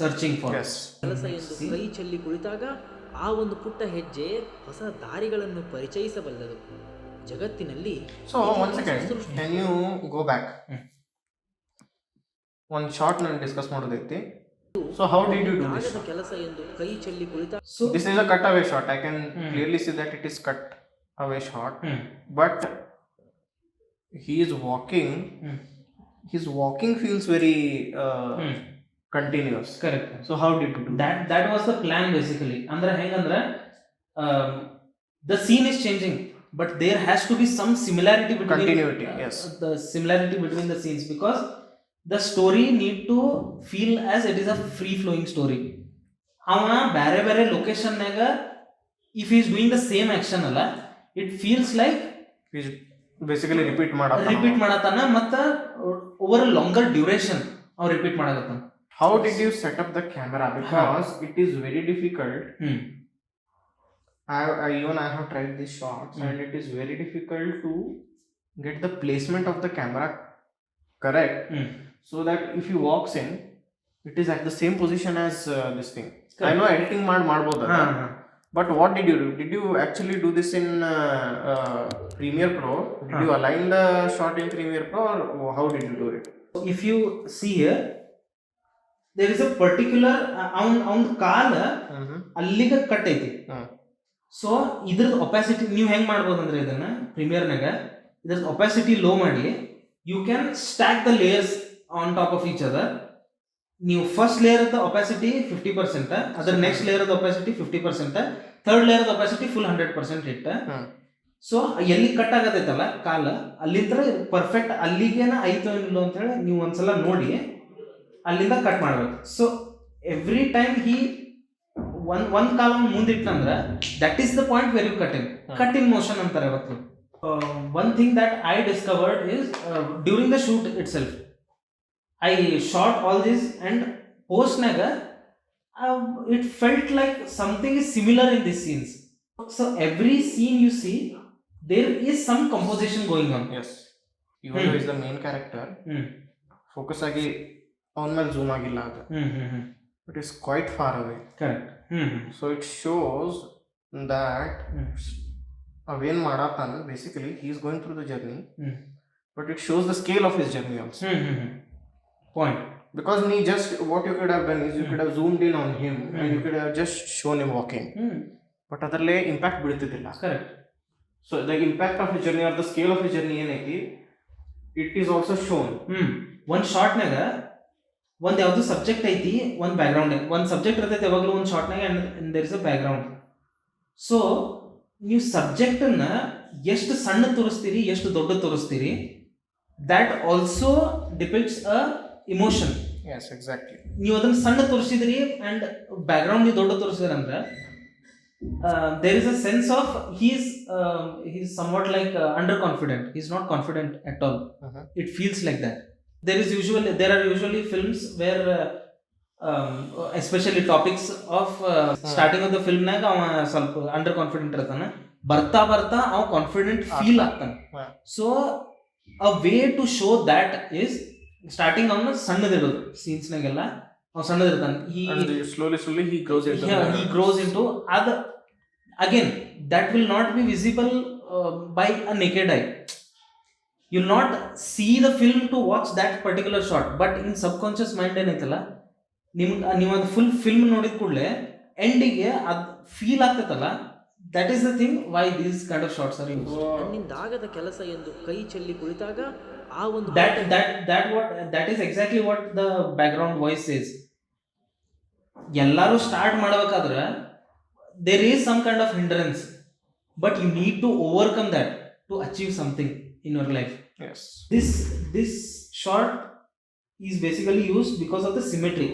searching for. ಕೆಲಸ ಎಂದು ಕೈ ಚೆಲ್ಲಿ ಕುಳಿತಾಗ ಆ ಒಂದು ಪುಟ್ಟ ಹೆಜ್ಜೆ ಹೊಸ ದಾರಿಗಳನ್ನು ಪರಿಚಯಿಸಬಲ್ಲದು ಜಗತ್ತಿನಲ್ಲಿ. So one second, can you go back? ಒಂದು ಶಾರ್ಟ್ ನಾನು ಡಿಸ್ಕಸ್ ಮಾಡೋದೈತಿ. So how did you do this? ಕೆಲಸ ಎಂದು ಕೈ ಚೆಲ್ಲಿ ಕುಳಿತಾಗ. So this is a cutaway shot. I can clearly see that it is cut away shot, but he is walking. His walking feels very continuous. Correct. So how did you do that? That was the plan basically. Andre hengandre the scene is changing, but there has to be some similarity between continuity. Yes. The similarity between the scenes, because the story need to feel as it is a free flowing story. ಅವ ಬೇರೆ ಬೇರೆ ಲೊಕೇಶನ್ನಾಗ if is doing the same action ಅಲ್ಲ, it feels like basically repeat ಮಾಡತ್ತಾನ ಮತ್ತು ಓವರ್ ಅ ಲಾಂಗರ್ ಡ್ಯೂರೇಷನ್ ಅವ್ ರಿಪೀಟ್ ಮಾಡಕತ್ತಾನ. How did you set up the camera? Because it is very difficult. I have tried these shots and it is very difficult to get the placement of the camera correct, so that if he walks in, it is at the same position as this thing. Correct. I know editing ಮಾಡ್ಬೋದು, but what did you do? Did you actually do this in Premiere Pro? Did you align the shot in Premiere Pro, or how did you do it? If you see here, there is a particular ಅವನ್ ಕಾಲ ಅಲ್ಲಿಗೆ ಕಟ್ ಐತಿ. ಸೊ ಇದ್ರದ್ದು ಒಪಾಸಿಟಿ ನೀವು ಹೆಂಗೆ ಮಾಡ್ಬೋದು ಅಂದ್ರೆ, ಇದನ್ನ ಪ್ರೀಮಿಯರ್ನಾಗ ಇದ್ರದ್ದು ಒಪಾಸಿಟಿ ಲೋ ಮಾಡಿ you can stack the layers on top of each other. ನೀವು ಫಸ್ಟ್ ಲೇಯರ್ ಒಪಾಸಿಟಿ 50%, ಅದರ next layer opacity 50%, third layer opacity full 100% ಇಟ್ಟ. ಸೊ ಎಲ್ಲಿ ಕಟ್ ಆಗತೈತಲ್ಲ ಕಾಲ, ಅಲ್ಲಿಂದ ಪರ್ಫೆಕ್ಟ್ ಅಲ್ಲಿಗೇನ ಐತೋ ಇಲ್ಲೋ ಅಂತ ಹೇಳಿ ನೀವು ಒಂದ್ಸಲ ನೋಡಿ ಅಲ್ಲಿಂದ ಕಟ್ ಮಾಡ್ಬೇಕು. ಸೊ ಎವ್ರಿ ಟೈಮ್ ಹಿ ಒಂದ್ ಕಾಲ ಮುಂದಿಟ್ಟಂದ್ರೆ that is the point where you cut in motion ಅಂತಾರೆ. ಅವತ್ತು one thing that I discovered is during the shoot itself I shot all this and ಪೋಸ್ಟ್ನಾಗ it felt like something is similar in these scenes. So every scene you see, there is some composition going on. Yes. Even though is the main character, focus agi on ಮೇಲೆ zoom ಆಗಿಲ್ಲ ಅದು. It is quite far away. Correct. So it shows that ಅವೇನ್ ಮಾಡತಾನ, basically he is going through the journey, but it shows the scale of his journey also. Point. Because what you could have done is you could have zoomed in on him and you could have just shown him walking. But ಅದರಲ್ಲೇ impact ಬೀಳ್ತಿದ್ದಿಲ್ಲ. Correct. So the impact of his journey or the scale of his journey ಏನೈತಿ, it is also shown. ಒಂದು ಶಾರ್ಟ್ನಾಗ ಒಂದು ಯಾವುದು ಸಬ್ಜೆಕ್ಟ್ ಐತಿ, ಒಂದು ಬ್ಯಾಕ್ಗ್ರೌಂಡ್, ಒಂದು ಸಬ್ಜೆಕ್ಟ್ ಇರ್ತೈತೆ ಯಾವಾಗಲೂ ಒಂದು ಶಾರ್ಟ್ನಾಗ, and there is a background. So ನೀವು ಸಬ್ಜೆಕ್ಟನ್ನು ಎಷ್ಟು ಸಣ್ಣ ತೋರಿಸ್ತೀರಿ, ಎಷ್ಟು ದೊಡ್ಡ ತೋರಿಸ್ತೀರಿ, that also depends a emotion. Yes, exactly. ನೀವು ಅದನ್ನ ಸಣ್ಣ ತೋರಿಸಿದ್ರಿ ಅಂಡ್ ಬ್ಯಾಕ್ಗ್ರೌಂಡ್ ನೀವು ದೊಡ್ಡ ತೋರಿಸಿದ್ರಿ ಅಂದ್ರೆ there is a sense of he's somewhat like under confident. He's not confident at all. It feels like that. There are usually films where especially topics of starting of the film naga ava ಸ್ವಲ್ಪ under confident ಇರ್ತಾನೆ, ಬರ್ತಾ ಅವ confident feel ಆಗ್ತಾನೆ. So a way to show that is starting ಅವನ ಸಣ್ಣದಿರೋದು ಸೀನ್ಸ್ನಾಗೆಲ್ಲ ಅವ್ನು ಸಣ್ಣದಿರ್ತಾನೆ. slowly he grows into ಅದು. Again, that will not be visible by a naked eye. You'll not see the film to watch that particular shot, but in subconscious mind ಏನೈತಲ್ಲ, ನೀವು ಅದು ಫುಲ್ ಫಿಲ್ಮ್ ನೋಡಿದ ಕೂಡಲೇ ಎಂಡಿಗೆ ಅದು feel ಆಗ್ತೈತಲ್ಲ, that is the thing why these kind of shots are used. ನನ್ನಿಂದಾಗದ ಕೆಲಸ ಎಂದು ಕೈ ಚೆಲ್ಲಿ ಕುಳಿತಾಗ ಆ ಒಂದು that is exactly what the background voice says. ಎಲ್ಲರೂ ಸ್ಟಾರ್ಟ್ ಮಾಡಬೇಕಾದ್ರೆ there is some kind of hindrance, but you need to overcome that to achieve something in your life. Yes. This shot is basically used because of the symmetry.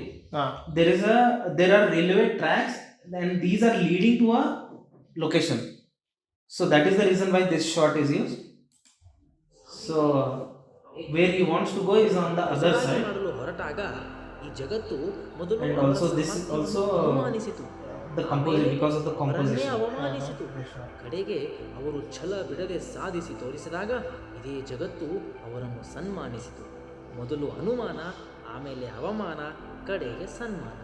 There are railway tracks and these are leading to a location. So that is the reason why this shot is used. So where he wants to go is on the other side. ಹೊರಟಾಗ ಈ ಜಗತ್ತು ಮೊದಲು And also this is also the composition, because of the composition. ಅವಮಾನಿಸಿತು. ಕಡೆಗೆ ಅವರು ಛಲ ಬಿಡದೆ ಸಾಧಿಸಿ ತೋರಿಸಿದಾಗ ಇದೇ ಜಗತ್ತು ಅವರನ್ನು ಸನ್ಮಾನಿಸಿತು. ಮೊದಲು ಅನುಮಾನ, ಆಮೇಲೆ ಅವಮಾನ, ಕಡೆಗೆ ಸನ್ಮಾನ.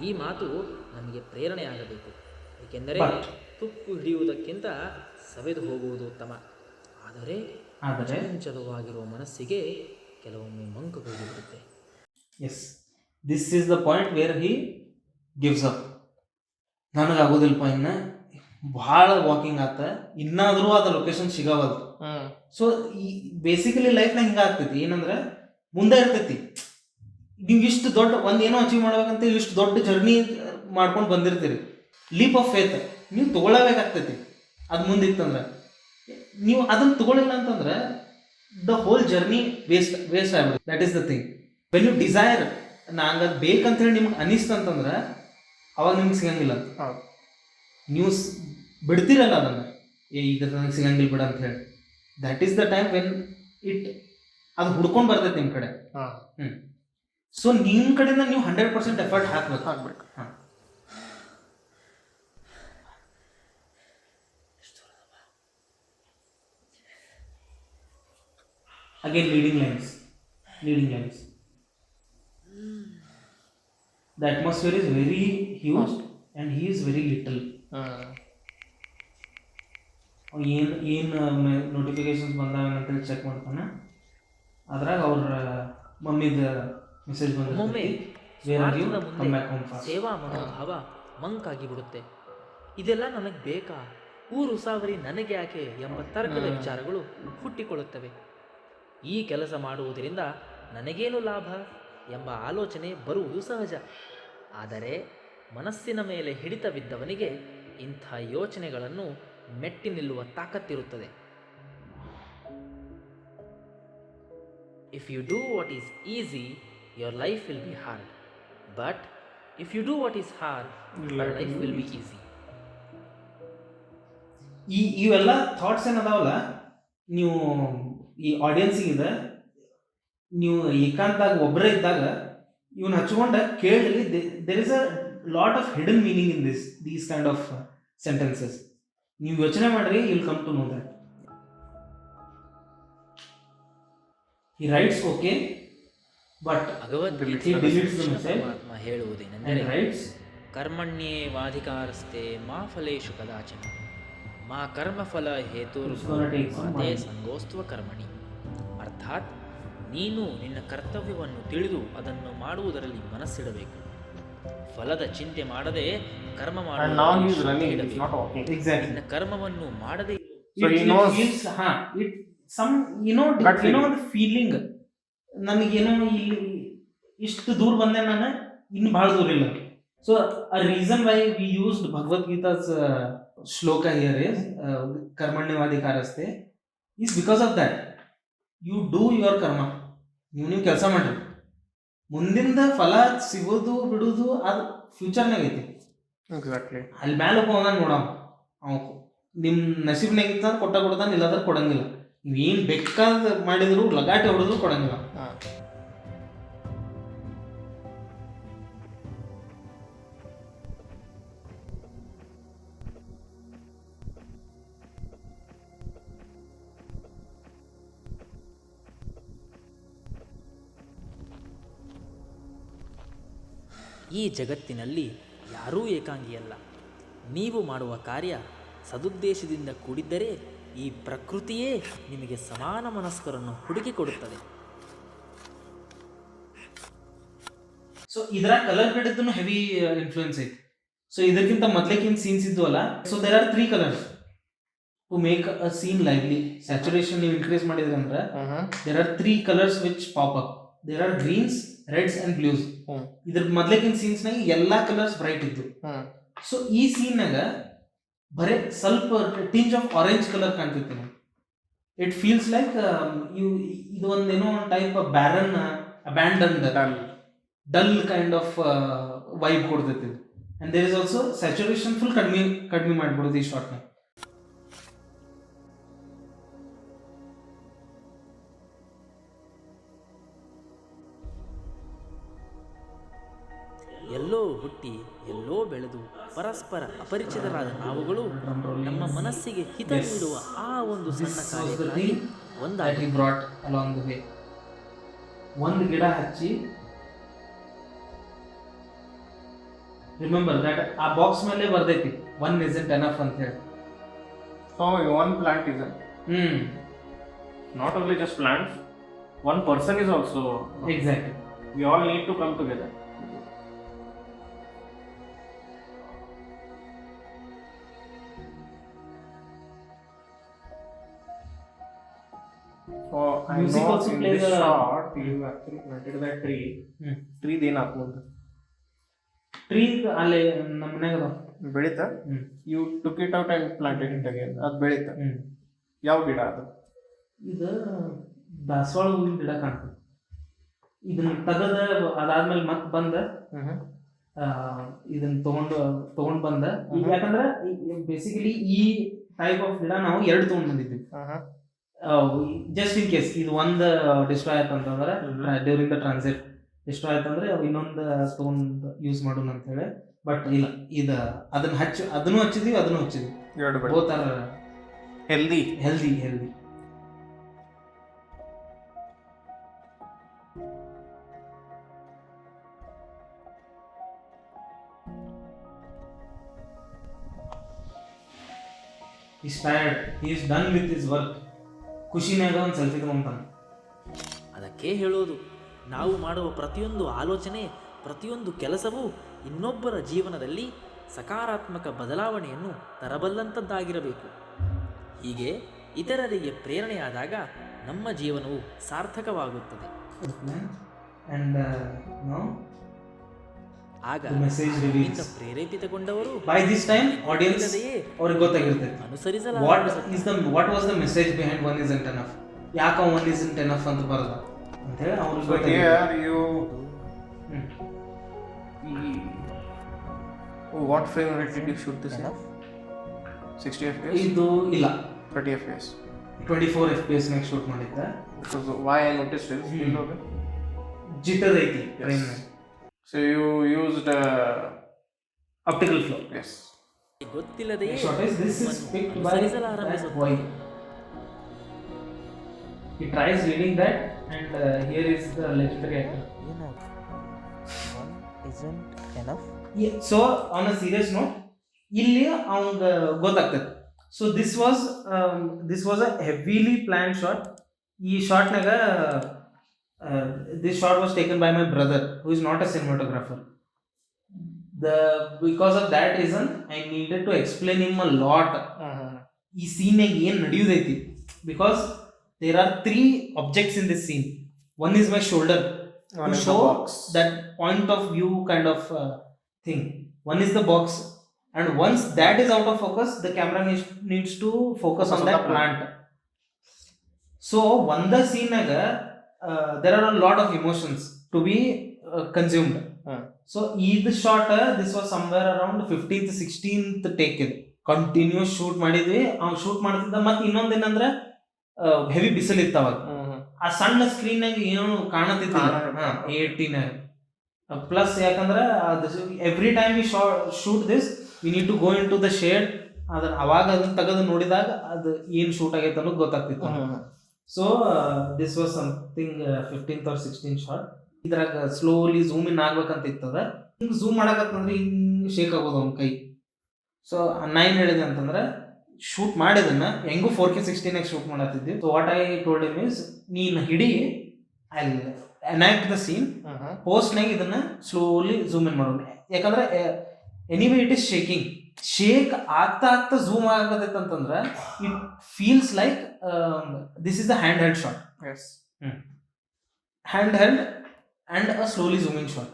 ಈ ಮಾತು ನಮಗೆ ಪ್ರೇರಣೆಯಾಗಬೇಕು. ಏಕೆಂದರೆ ತುಕ್ಕು ಹಿಡಿಯುವುದಕ್ಕಿಂತ ಸವೆದು ಹೋಗುವುದು ಉತ್ತಮ. ಆದರೆ ಚಂಚಲವಾಗಿರುವ ಮನಸ್ಸಿಗೆ ಕೆಲವೊಮ್ಮೆ ಮಂಕು ಹೋಗಿಬಿಡುತ್ತೆ. Yes, this is the point where he gives up. ನನಗಾಗೋದಿಲ್ಪ, ಇನ್ನು ಭಾಳ ವಾಕಿಂಗ್ ಆತ, ಇನ್ನಾದರೂ ಅದು ಲೊಕೇಶನ್ ಸಿಗವಲ್ತು. ಸೊ ಈ ಬೇಸಿಕಲಿ ಲೈಫ್ನಾಗ ಹಿಂಗೆ ಆಗ್ತೈತಿ. ಏನಂದ್ರೆ ಮುಂದೆ ಇರ್ತೈತಿ, ನೀವು ಇಷ್ಟು ದೊಡ್ಡ ಒಂದೇನೋ ಅಚೀವ್ ಮಾಡ್ಬೇಕಂತ ಇಷ್ಟು ದೊಡ್ಡ ಜರ್ನಿ ಮಾಡ್ಕೊಂಡು ಬಂದಿರ್ತೀರಿ. ಲೀಪ್ ಆಫ್ ಫೇತ್ ನೀವು ತೊಗೊಳ್ಳಬೇಕಾಗ್ತೈತಿ. ಅದು ಮುಂದಿತ್ತಂದ್ರೆ, ನೀವು ಅದನ್ನು ತೊಗೊಳ್ಳಿಲ್ಲ ಅಂತಂದ್ರೆ ದ ಹೋಲ್ ಜರ್ನಿ ವೇಸ್ಟ್ ಆಗ್ಬಿಡುತ್ತೆ. That is the thing. When you desire ನಂಗೆ ಅದು ಬೇಕಂತ ಹೇಳಿ ನಿಮ್ಗೆ ಅನಿಸ್ತಂತಂದ್ರೆ ಅವಾಗ ನಿಮ್ಗೆ ಸಿಗಂಗಿಲ್ಲ. ನೀವು ಬಿಡ್ತೀರಲ್ಲ ಅದನ್ನು, ಈಗ ನನಗೆ ಸಿಗಂಗಿಲ್ಲ ಬಿಡ ಅಂತ ಹೇಳಿ, that is the time when it ಅದು ಹುಡ್ಕೊಂಡು ಬರ್ತೈತೆ ನಿಮ್ಮ ಕಡೆ. ಸೊ ನಿಮ್ಮ ಕಡೆಯಿಂದ ನೀವು 100% ಎಫರ್ಟ್ ಹಾಕ್ಬೇಕು. ಹಾಂ, again leading lines. The atmosphere is very huge and he is very little. ಏನು ನೋಟಿಫಿಕೇಶನ್ಸ್ ಬಂದಾವ ಅಂತೇಳಿ ಚೆಕ್ ಮಾಡ್ತಾನೆ, ಅದ್ರಾಗ ಅವ್ರ ಮಮ್ಮಿದ ಮೆಸೇಜ್ ಒಮ್ಮೊಮ್ಮೆ ಸ್ವಾರ್ಥದ ಮುಂದೆ ಸೇವಾ ಮನೋಭಾವ ಮಂಕಾಗಿ ಬಿಡುತ್ತೆ. ಇದೆಲ್ಲ ನನಗೆ ಬೇಕಾ, ಊರು ಉಸಾವರಿ ನನಗೆ ಯಾಕೆ ಎಂಬ ತರ್ಕದ ವಿಚಾರಗಳು ಹುಟ್ಟಿಕೊಳ್ಳುತ್ತವೆ. ಈ ಕೆಲಸ ಮಾಡುವುದರಿಂದ ನನಗೇನು ಲಾಭ ಎಂಬ ಆಲೋಚನೆ ಬರುವುದು ಸಹಜ. ಆದರೆ ಮನಸ್ಸಿನ ಮೇಲೆ ಹಿಡಿತವಿದ್ದವನಿಗೆ ಇಂಥ ಯೋಚನೆಗಳನ್ನು ಮೆಟ್ಟಿ ನಿಲ್ಲುವ ತಾಕತ್ತಿರುತ್ತದೆ. If you do what is easy, your life will be hard. But if you do what is hard, your life will be easy. ಇವೆಲ್ಲ ಥಾಟ್ಸ್ ಏನದಾವಲ್ಲ, ನೀವು ಈ ಆಡಿಯನ್ಸಿಗಿದೆ, ನೀವು ಏಕಾಂತಾಗ ಒಬ್ಬರೇ ಇದ್ದಾಗ ಇವನ್ನ ಹಚ್ಕೊಂಡ ಕೇಳಿ, there is a lot of hidden meaning in these kind of sentences. ನೀವು ಯೋಚನೆ ಮಾಡ್ರಿ, you will come to know that. He writes okay, but Bhagavad Gita ಹೇಳುವುದೇನೆಂದರೆ, ಕರ್ಮಣ್ಯೇವಾಧಿಕಾರಸ್ತೆ ಮಾ ಫಲೇಷು ಕದಾಚನ ಮಾ ಕರ್ಮಫಲ ಹೇತುರ್ಭವತೆ ಸಂಗೋಸ್ತ್ವ ಕರ್ಮಣಿ. ಅರ್ಥಾತ್ ನೀನು ನಿನ್ನ ಕರ್ತವ್ಯವನ್ನು ತಿಳಿದು ಅದನ್ನು ಮಾಡುವುದರಲ್ಲಿ ಮನಸ್ಸಿಡಬೇಕು. ಫಲದ ಚಿಂತೆ ಮಾಡದೆ ಕರ್ಮ ಮಾಡಬೇಕು. ನಿನ್ನ ಕರ್ಮವನ್ನು ಮಾಡದೆ ಫೀಲಿಂಗ್, ನನಗೇನೋ ಇಲ್ಲಿ ಇಷ್ಟು ದೂರ ಬಂದೆ, ನಾನು ಇನ್ನು ಭಾಳ ದೂರ ಇಲ್ಲ. So a reason why we used Bhagavad Gita's shloka here is karmanyavadhikaraste is because of that. You do your karma. ನೀವು ಕೆಲಸ ಮಾಡ್ರಿ, ಮುಂದಿಂದ ಫಲ ಸಿಗೋದು ಬಿಡೋದು ಅದು ಫ್ಯೂಚರ್ನಾಗ ಐತಿ. ಎಕ್ಸಾಕ್ಟ್ಲಿ. ಅಲ್ಲಿ ಮ್ಯಾಲೆ ಹೋಗೋಣ ನೋಡವ, ಅವ ನಿಮ್ಮ ನಸೀಬ್ನಾಗಿತ್ತ ಕೊಡ್ತಾನೆ, ಇಲ್ಲಾದ್ರೆ ಕೊಡಂಗಿಲ್ಲ. ನೀವು ಏನು ಬೇಕಾದ ಮಾಡಿದ್ರು ಲಗಾಟೆ ಹೊಡೆದ್ರು ಕೊಡಂಗಿಲ್ಲ. ಈ ಜಗತ್ತಿನಲ್ಲಿ ಯಾರೂ ಏಕಾಂಗಿಯಲ್ಲ. ನೀವು ಮಾಡುವ ಕಾರ್ಯ ಸದುದ್ದೇಶದಿಂದ ಕೂಡಿದ್ದರೆ ಈ ಪ್ರಕೃತಿಯೇ ನಿಮಗೆ ಸಮಾನ ಮನಸ್ಕರನ್ನು ಹುಡುಕಿಕೊಡುತ್ತದೆ. ಸೊ ಇದರ ಕಲರ್ ಗ್ರೇಡ್ ಹೆವಿ ಇನ್ಫ್ಲೂಯೆನ್ಸ್ ಐತಿ. ಸೊ ಇದಕ್ಕಿಂತ ಮೊದಲೇಕಿನ ಸೀನ್ಸ್ ಇದ್ವಲ್ಲ, so there are 3 colours to make a scene lively. Saturation ನೀವು ಇನ್ಕ್ರೀಸ್ ಮಾಡಿದ್ರಿ ಅಂದ್ರೆ there are 3 colours which pop up. There are greens, reds and blues. ಇದ್ರ ಮೊದ್ಲೇಕಿನ ಸೀನ್ಸ್ನಾಗ ಎಲ್ಲಾ ಕಲರ್ಸ್ ಬ್ರೈಟ್ ಇದ್ದು. ಸೊ ಈ ಸೀನ್ನಾಗ ಬರೇ ಸ್ವಲ್ಪ ಟಿಂಜ್ ಆಫ್ ಆರೆಂಜ್ ಕಲರ್ ಕಾಣ್ತಿತ್ತು. ಇಟ್ ಫೀಲ್ಸ್ ಲೈಕ್ ಇದು ಒಂದೇನೋ type barren, abandoned, dull kind of vibe ಕೊಡ್ತೈತಿ. And there is also saturation full ಕಡಿಮೆ ಮಾಡ್ಬಿಡೋದು ಈ ಶಾರ್ಟ್ನ. ಎಲ್ಲೋ ಹುಟ್ಟಿ ಎಲ್ಲೋ ಬೆಳೆದು ಪರಸ್ಪರ ಅಪರಿಚಿತರಾದ ನಾವುಗಳು ನಮ್ಮ ಮನಸ್ಸಿಗೆ ಹಿತ ನೀಡುವ ಆ ಒಂದು ಸಣ್ಣ ಕಾರ್ಯಕ್ಕಾಗಿ ಒಂದಾಗಿ ಒಂದು ಗಿಡ ಹಚ್ಚಿ, ರಿಮೆಂಬರ್ ದಟ್ ಆ ಬಾಕ್ಸ್ ಮೇಲೆ ಬರ್ದೈತಿ ಒನ್ ಇಸ್ಂಟ್ ಎನಫ್ ಅಂತ ಹೇಳಿ. So one plant is not only just plants, one person is also. Exactly, we all need to come together. So I music know also in plays this a shot you actually planted that tree. Tree then ಹಾಕ್ಬೋದು? ಟ್ರೀ ಅಲ್ಲಿ ನಮ್ಮ ಮನ್ಯಾಗ ಬೆಳೀತಾ? You took it out and planted it again. ಅದು ಬೆಳೀತಾ? ಯಾವ ಗಿಡ ಅದು? ಇದು ದಾಸವಾಳ ಹೂವಿನ ಗಿಡ ಕಾಣ್ತದೆ. ಇದನ್ನ ತೆಗೆದ ಅದಾದ್ಮೇಲೆ ಮತ್ತೆ ಬಂದ ಇದನ್ನ ತಗೊಂಡ್ ಬಂದ ಈಗ ಯಾಕಂದ್ರೆ ಬೇಸಿಕಲಿ ಈ ಟೈಪ್ ಆಫ್ ಗಿಡ ನಾವು 2 ತಗೊಂಡ್ ಬಂದಿದ್ವಿ ಜಸ್ಟ್ ಇನ್ ಕೇಸ್ ಇದು ಒಂದು ಡಿಸ್ಟ್ರಾಯ್ ಆಯ್ತು ಅಂತಂದ್ರೆ ಡ್ಯೂರಿಂಗ್ ದ ಟ್ರಾನ್ಸಿಟ್ ಡಿಸ್ಟ್ರಾಯ್ ಆಯ್ತಂದ್ರೆ ಇನ್ನೊಂದು ತಗೊಂಡ್ ಯೂಸ್ ಮಾಡೋಣ ಅಂತ ಹೇಳಿ. ಬಟ್ ಇಲ್ಲ ಅದನ್ನ ಅದನ್ನು ಹಚ್ಚಿದ್ವಿ both are healthy. He's tired. He is done with his work. ಖುಷಿನಾಗ ಒಂದು ಸೆಲ್ಫಿ ತಗೊಂತಾನೆ. ಅದಕ್ಕೆ ಹೇಳೋದು, ನಾವು ಮಾಡುವ ಪ್ರತಿಯೊಂದು ಆಲೋಚನೆ, ಪ್ರತಿಯೊಂದು ಕೆಲಸವೂ ಇನ್ನೊಬ್ಬರ ಜೀವನದಲ್ಲಿ ಸಕಾರಾತ್ಮಕ ಬದಲಾವಣೆಯನ್ನು ತರಬಲ್ಲಂಥದ್ದಾಗಿರಬೇಕು. ಹೀಗೆ ಇತರರಿಗೆ ಪ್ರೇರಣೆಯಾದಾಗ ನಮ್ಮ ಜೀವನವು ಸಾರ್ಥಕವಾಗುತ್ತದೆ. ಆಗ ನಮ್ಮಿಂದ ಪ್ರೇರೇಪಿತಗೊಂಡವರು ಬೈ ದಿಸ್ ಟೈಮ್ ಆಡಿಯನ್ಸ್ ಅವ್ರಿಗೆ ಗೊತ್ತಾಗಿರ್ತದೆ what was the message behind one isn't enough, ಯಾಕ ಒನ್ ಇಸ್ಂಟ್ ಎನಫ್ ಅಂತ ಬರಲ್ಲ ಅಂತ ಹೇಳಿ ಅವ್ರಿಗೆ ಗೊತ್ತಾಗಿರ್ತದೆ. What frame rate did you shoot this in? 60 fps? ಇದು ಇಲ್ಲ 30 fps. 24 fps ನಾಗ ಶೂಟ್ ಮಾಡಿದ್ದೆ. Because why I noticed is jitter ಐತಿ frame. So you used optical flow. Yes. ಗೊತ್ತಿಲ್ಲದೆಯೇ this is picked by that boy. He tries reading that and here is the legendary actor. One isn't enough. Yeah, so on a serious note, ಇಲ್ಲಿ ಅವಂಗ ಗೊತ್ತಾಗ್ತದೆ. So this was a heavily planned shot. ಈ ಶಾಟ್ನಾಗ this shot was taken by my brother who is not a cinematographer. Because of that reason I needed to explain him a lot. ಈ scene ನಾಗ ಏನು ನಡೆಯುದೈತಿ, because there are 3 objects in this scene. One is my shoulder to show that point of view kind of thing. One is the box, and once that is out of focus the camera needs to focus on that plant. So one the scene naga there are a lot of emotions to be consumed. So this shot this was somewhere around 15th 16th take it continuous shoot ಮಾಡಿದ್ವಿ. ಅವ್ನು ಶೂಟ್ ಮಾಡ್ತಿದ್ದ. ಮತ್ತೆ ಇನ್ನೊಂದು ಏನಂದ್ರೆ ಹೆವಿ ಬಿಸಿಲು ಇತ್ತು ಅವಾಗ. ಆ ಸಣ್ಣ ಸ್ಕ್ರೀನ್ ನಾಗ ಏನು ಕಾಣತಿದ್ದಿಲ್ಲ 18 ಪ್ಲಸ್. ಯಾಕಂದ್ರೆ every time we shoot this we need to go into the shade. ಅವಾಗ ಅದನ್ನ ತೆಗೆದು ನೋಡಿದಾಗ ಅದು ಏನು ಶೂಟ್ ಆಗೈತೆ ಅನ್ನೋದು ಗೊತ್ತಾಗ್ತಿತ್ತು. So this was something 15th or 16th shot. ಇದ್ರಾಗ ಸ್ಲೋಲಿ ಝೂಮ್ ಇನ್ ಆಗ್ಬೇಕಂತ ಇರ್ತದ. ಹಿಂಗೆ ಝೂಮ್ ಮಾಡಕತ್ತಂದ್ರೆ ಹಿಂಗೆ ಶೇಕ್ ಆಗೋದು ಅವ್ನ ಕೈ. ಸೊ ನಾನು ಹೇಳಿದೆ ಅಂತಂದ್ರೆ ಶೂಟ್ ಮಾಡಿದನ್ನ ಹೆಂಗೂ 4K 16 ಶೂಟ್ ಮಾಡತ್ತಿದ್ವಿ. So what I told him is, ನೀನು ಹಿಡಿ, ಐ ಎನಾಕ್ಟ್ ದ ಸೀನ್, ಪೋಸ್ಟ್ನಾಗ ಇದನ್ನ ಸ್ಲೋಲಿ ಝೂಮ್ ಇನ್ ಮಾಡೋಣ. ಯಾಕಂದ್ರೆ ಎನಿವೇ ಇಟ್ ಇಸ್ ಶೇಕ್ ಆಗ್ತಾ ಝೂಮ್ ಆಗತೈತೆ ಅಂತಂದ್ರೆ it feels like this is the handheld shot. Handheld and a slowly zooming shot.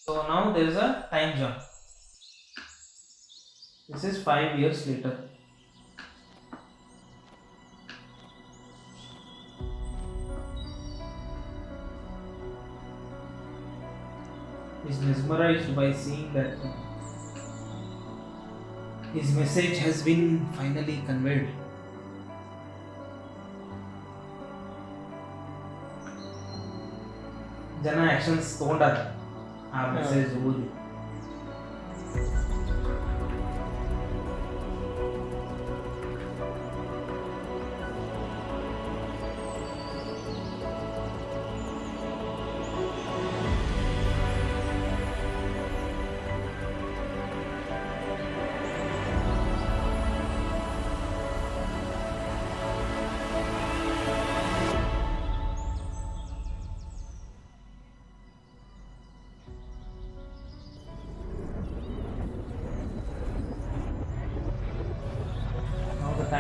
So now there is a time jump. This is 5 years later. He is mesmerized by seeing that his message has been finally conveyed. Jana actions ತಗೊಂಡಾರ ಆ ಮೆಸೇಜ್ ಓದಿ.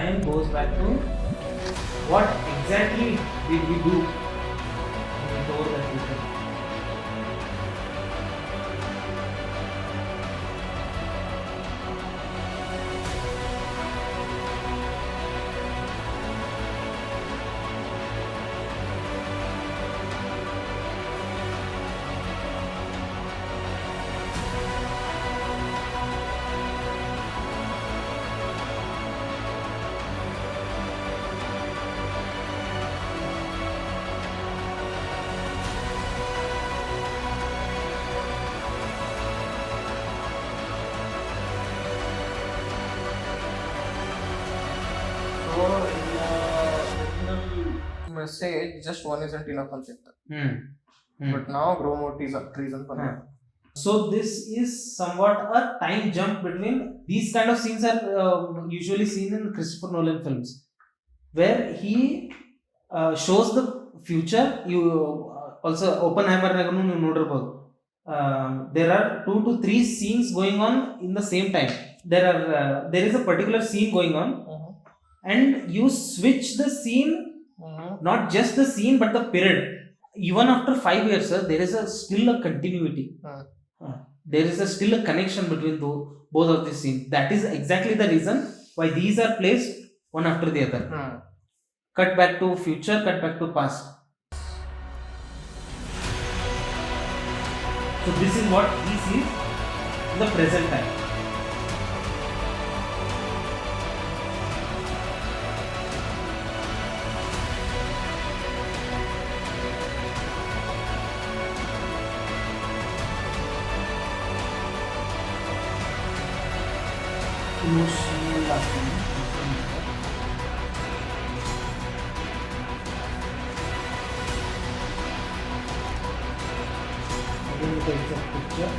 Time goes back to what exactly did we do stage just one isn't enough ಅಂತಿತ್ತು. Hmm. But now grow more trees ಅಂತ ಬಂದಿದೆ. So this is somewhat a time jump between these kind of scenes are usually seen in Christopher Nolan films, where he shows the future. You also Oppenheimer naganu ನೀವು ನೋಡಿರಬಹುದು. There are 2 to 3 scenes going on in the same time. There is a particular scene going on, and you switch the scene, not just the scene but the period. Even after 5 years, there is still a continuity. There is still a connection between both of these scenes. That is exactly the reason why these are placed one after the other. Cut back to future, cut back to past. So this is what he sees in the present time. Emotional laughing. Again he takes a picture.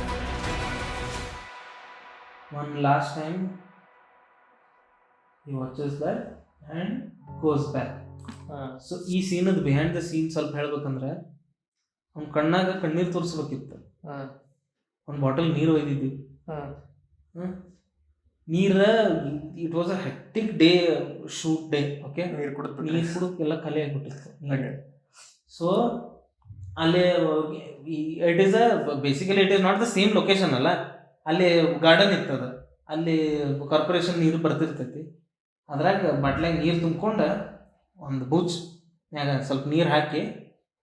One last time he watches that and goes back. So ಈ ಸೀನ್ ಬಿಹೈಂಡ್ ದ ಸೀನ್ ಸ್ವಲ್ಪ ಹೇಳ್ಬೇಕಂದ್ರೆ ಅವ್ನ ಕಣ್ಣಾಗ ಕಣ್ಣೀರು ತೋರಿಸ್ಬೇಕಿತ್ತು. ಒಂದು ಬಾಟಲ್ ನೀರು ಒಯ್ದಿದ್ವಿ. ನೀರ it was a hectic day, shoot day. Okay, ನೀರು ಕುಡಿದೆಲ್ಲ ಖಾಲಿ ಆಗಿಬಿಟ್ಟಿತ್ತು. ಸೊ ಅಲ್ಲಿ it is basically it is not the same location ಅಲ್ಲ, ಅಲ್ಲಿ ಗಾರ್ಡನ್ ಇರ್ತದ, ಅಲ್ಲಿ ಕಾರ್ಪೊರೇಷನ್ ನೀರು ಬರ್ತಿರ್ತೈತಿ. ಅದ್ರಾಗ ಬಾಟ್ಲಾಗ ನೀರು ತುಂಬ್ಕೊಂಡು ಒಂದು ಬುಚ್ ಮ್ಯಾಗ ಸ್ವಲ್ಪ ನೀರು ಹಾಕಿ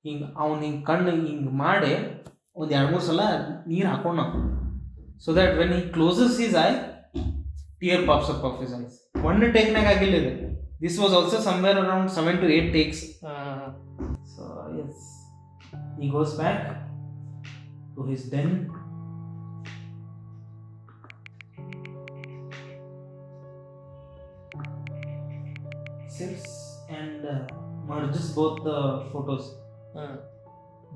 ಹಿಂಗೆ ಅವ್ನು ಹಿಂಗೆ ಕಣ್ಣು ಹಿಂಗೆ ಮಾಡಿ ಒಂದು 2-3 ಸಲ ನೀರು ಹಾಕೊಂಡು, so that when he closes his I, tear pops up of his eyes. One take nag agile ಇದೆ. This was also somewhere around 7 to 8 takes. So yes, he goes back to his den. Sits and merges both the photos,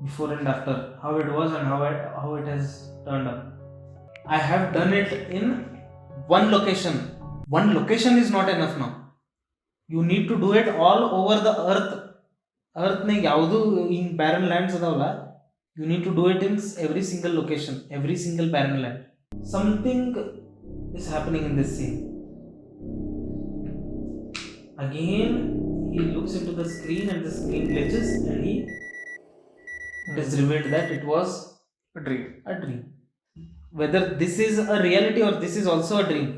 before and after, how it was and how it has turned out. I have done it in one location. One location is not enough now. You need to do it all over the earth. Earthನಾಗ ಯಾವುದು ಹಿಂಗೆ ಬ್ಯಾರನ್ ಲ್ಯಾಂಡ್ಸ್ ಅದಾವಲ್ಲ, you need to do it in every single location, every single barren land. Something is happening in this scene. Again, he looks into the screen and the screen glitches, and it is revealed that it was a dream. Whether this is a reality or this is also a dream.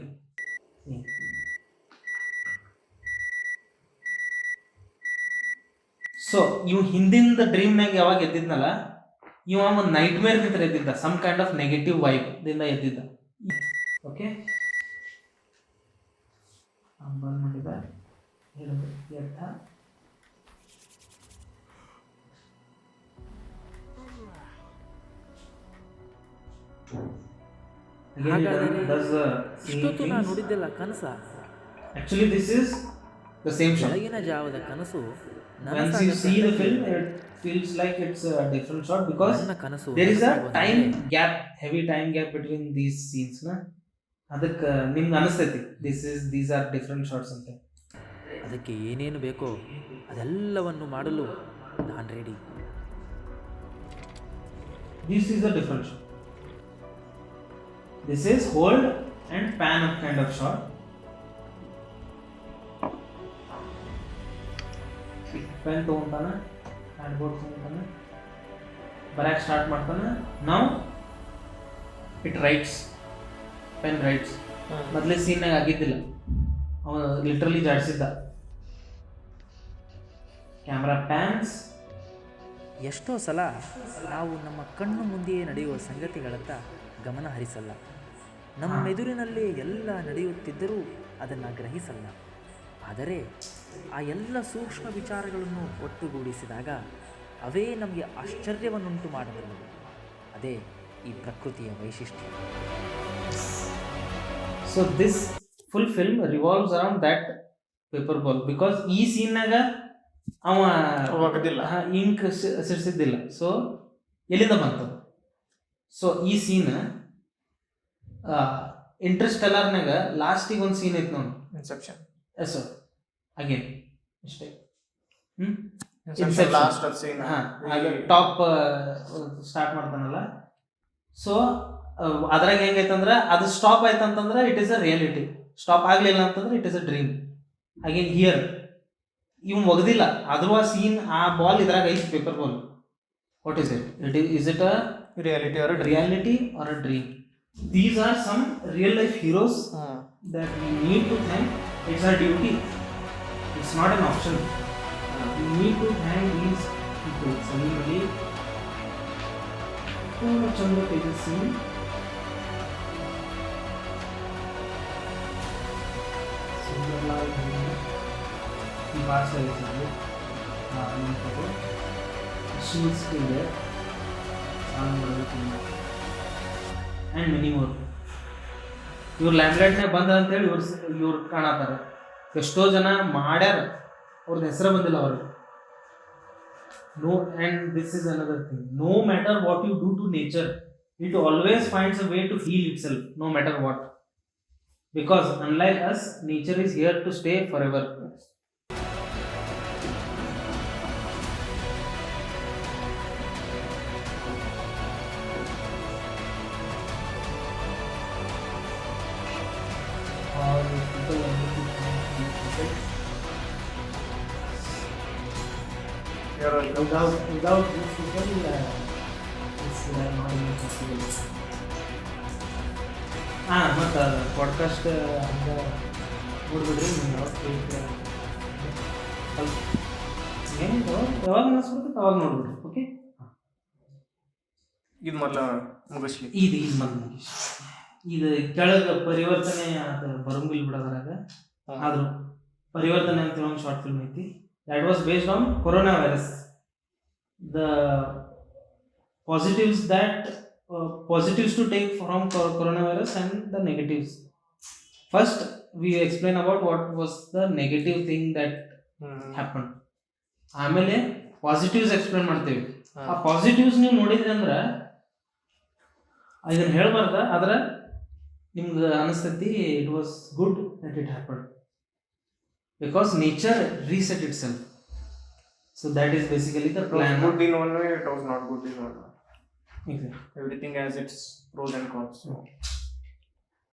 So ಇವ್ ಹಿಂದಿನ ಡ್ರೀಮ್ನಾಗ ಯಾವಾಗ ಎದ್ದಿದ್ನಲ್ಲ, ಇವ ಒಂದು ನೈಟ್ ಮೇರ್ ನಿಂತ ಎದ್ದಿದ್ದ, some kind of negative vibe ದಿಂದ ಎದ್ದಿದ್ದ. ಓಕೆ, ಬಂದ್ ಮಾಡಿದ ಅರ್ಥ. ಇಷ್ಟೊತ್ತು ನಾನು ನೋಡಿದ್ದೆಲ್ಲ ಕನಸ. Actually, this is the same shot. ಬೆಳಗಿನ ಜಾವದ ಕನಸು. Once you see the film, it feels like it's a different shot because there is a time gap, heavy time gap between these scenes. Na ಅದಕ್ಕೆ ನಿಮ್ಗೆ ಅನಿಸ್ತೈತಿ these are different shots ಅಂತ. ಅದಕ್ಕೆ ಏನೇನು ಬೇಕೋ ಅದೆಲ್ಲವನ್ನು ಮಾಡಲು ನಾನು ready. This is a different shot. This is hold and pan up kind of shot. Pen ತೊಗೊಂತಾನೆ, ಹ್ಯಾಂಡ್ ಬೋರ್ಡ್ ತೊಗೊಂತಾನೆ, ಬರೆಯಕ್ಕೆ ಸ್ಟಾರ್ಟ್ ಮಾಡ್ತಾನೆ. ನಾವು ಇಟ್ ರೈಟ್ಸ್, ಪೆನ್ ರೈಟ್ಸ್. ಮೊದಲೇ ಸೀನ್ನಾಗ ಆಗಿದ್ದಿಲ್ಲ, ಅವನು ಲಿಟ್ರಲಿ ಜಾಡಿಸಿದ್ದ. Camera pans. ಎಷ್ಟೋ ಸಲ ನಾವು ನಮ್ಮ ಕಣ್ಣು ಮುಂದೆಯೇ ನಡೆಯುವ ಸಂಗತಿಗಳತ್ತ ಗಮನ ಹರಿಸಲ್ಲ. ನಮ್ಮ ಮೆದುಳಿನಲ್ಲಿ ಎಲ್ಲ ನಡೆಯುತ್ತಿದ್ದರೂ ಅದನ್ನು ಗ್ರಹಿಸಲ್ಲ. ಆದರೆ ಆ ಎಲ್ಲ ಸೂಕ್ಷ್ಮ ವಿಚಾರಗಳನ್ನು ಒಟ್ಟುಗೂಡಿಸಿದಾಗ ಅವೇ ನಮಗೆ ಆಶ್ಚರ್ಯವನ್ನುಂಟು ಮಾಡಬಲ್ಲವು. ಅದೇ ಈ ಪ್ರಕೃತಿಯ ವೈಶಿಷ್ಟ್ಯ. So this full film revolves around that paper ball, because ಈ ಸೀನ್ನಾಗ ಅವ ಹೋಗೋದಿಲ್ಲ. ಇಂಕ್ ಸಿಡ್ಸಿದ್ದಿಲ್ಲ. ಸೊ ಎಲ್ಲಿಂದ ಬಂತು? ಸೊ ಈ ಸೀನ್ ಇಂಟರ್ಸ್ಟೆಲ್ಲರ್ನಾಗ ಲಾಸ್ಟಿಗೆ ಒಂದು ಸೀನ್ ಐತೆ ನೋಡಿ, ಇನ್ಸೆಪ್ಷನ್. ಎಸ್ ಸರ್, ಅಗೇನ್ ಇಷ್ಟೇ. ಲಾಸ್ಟ್ ಸೀನ್ ಟಾಪ್ ಸ್ಟಾರ್ಟ್ ಮಾಡ್ತಾನಲ್ಲ. ಸೊ ಅದ್ರಾಗ ಹೆಂಗೈತಂದ್ರೆ ಅದು ಸ್ಟಾಪ್ ಆಯ್ತಂತಂದ್ರೆ it is a reality, stop ಆಗಲಿಲ್ಲ ಅಂತಂದ್ರೆ it is a dream. Again here ಇವ್ ಒಗದಿಲ್ಲ, ಆದ್ರೂ ಆ ಸೀನ್, ಆ ಬಾಲ್ ಇದ್ರಾಗ ಐತಿ, paper ball. What is it? Is it a reality or a dream? reality or a dream? These are some real life heroes that we need to thank. It's our duty. It's not an option. We need to thank these people. Similarly, Chandra Tejas Singh, Sundarlal Bhai, he passed away recently. She is still there. And many more. ಇವ್ರು ಲ್ಯಾಂಡ್ಲೈಟ್ನಾಗ ಬಂದ ಅಂತೇಳಿ ಇವ್ರು ಕಾಣತ್ತಾರ. ಎಷ್ಟೋ ಜನ ಮಾಡ್ಯಾರ, ಅವ್ರದ್ದು ಹೆಸರು ಬಂದಿಲ್ಲ ಅವ್ರಿಗೆ. No, and this is another thing. No matter what you do to nature, it always finds a way to heal itself, no matter what. Because unlike us, nature is here to stay forever. Without these people, it's not even possible. ಮತ್ತು ಪಾಡ್ಕಾಸ್ಟ್ ಹಂಗೆ ನೋಡ್ಬಿಡ್ರಿ, ಏನಿದೆ ಯಾವಾಗ ಅನಿಸ್ಬಿಡ್ತೈತೆ ಅವಾಗ ನೋಡ್ಬಿಡ್ರಿ. ಓಕೆ, ಇದು ಮೊದಲ ಮುಗಿಸ್ಲಿ. ಇದು ಇದು ಕೆಳಗೆ ಪರಿವರ್ತನೆ ಅದು ಬರಂಗಿಲ್ಲ ಬಿಡೋದ್ರಾಗ. ಆದರೂ ಪರಿವರ್ತನೆ ಅಂತ ಒಂದು ಶಾರ್ಟ್ ಫಿಲ್ಮ್ ಐತಿ. That was based on coronavirus. The positives to take from coronavirus and the negatives. First, we explain about what was the negative thing that happened. ಆಮೇಲೆ ಪಾಸಿಟಿವ್ಸ್ ಎಕ್ಸ್ಪ್ಲೇನ್ ಮಾಡ್ತೀವಿ. ಆ ಪಾಸಿಟಿವ್ಸ್ ನೀವು ನೋಡಿದ್ರಿ ಅಂದ್ರೆ ಇದನ್ನು ಹೇಳ್ಬಾರ್ದ, ಆದ್ರೆ ನಿಮ್ಗೆ ಅನಿಸ್ತೈತಿ it was good that it happen. Because nature reset itself. So that is basically the plan. It was good in one way, it was not good in one way. Exactly. Everything has its pros and cons.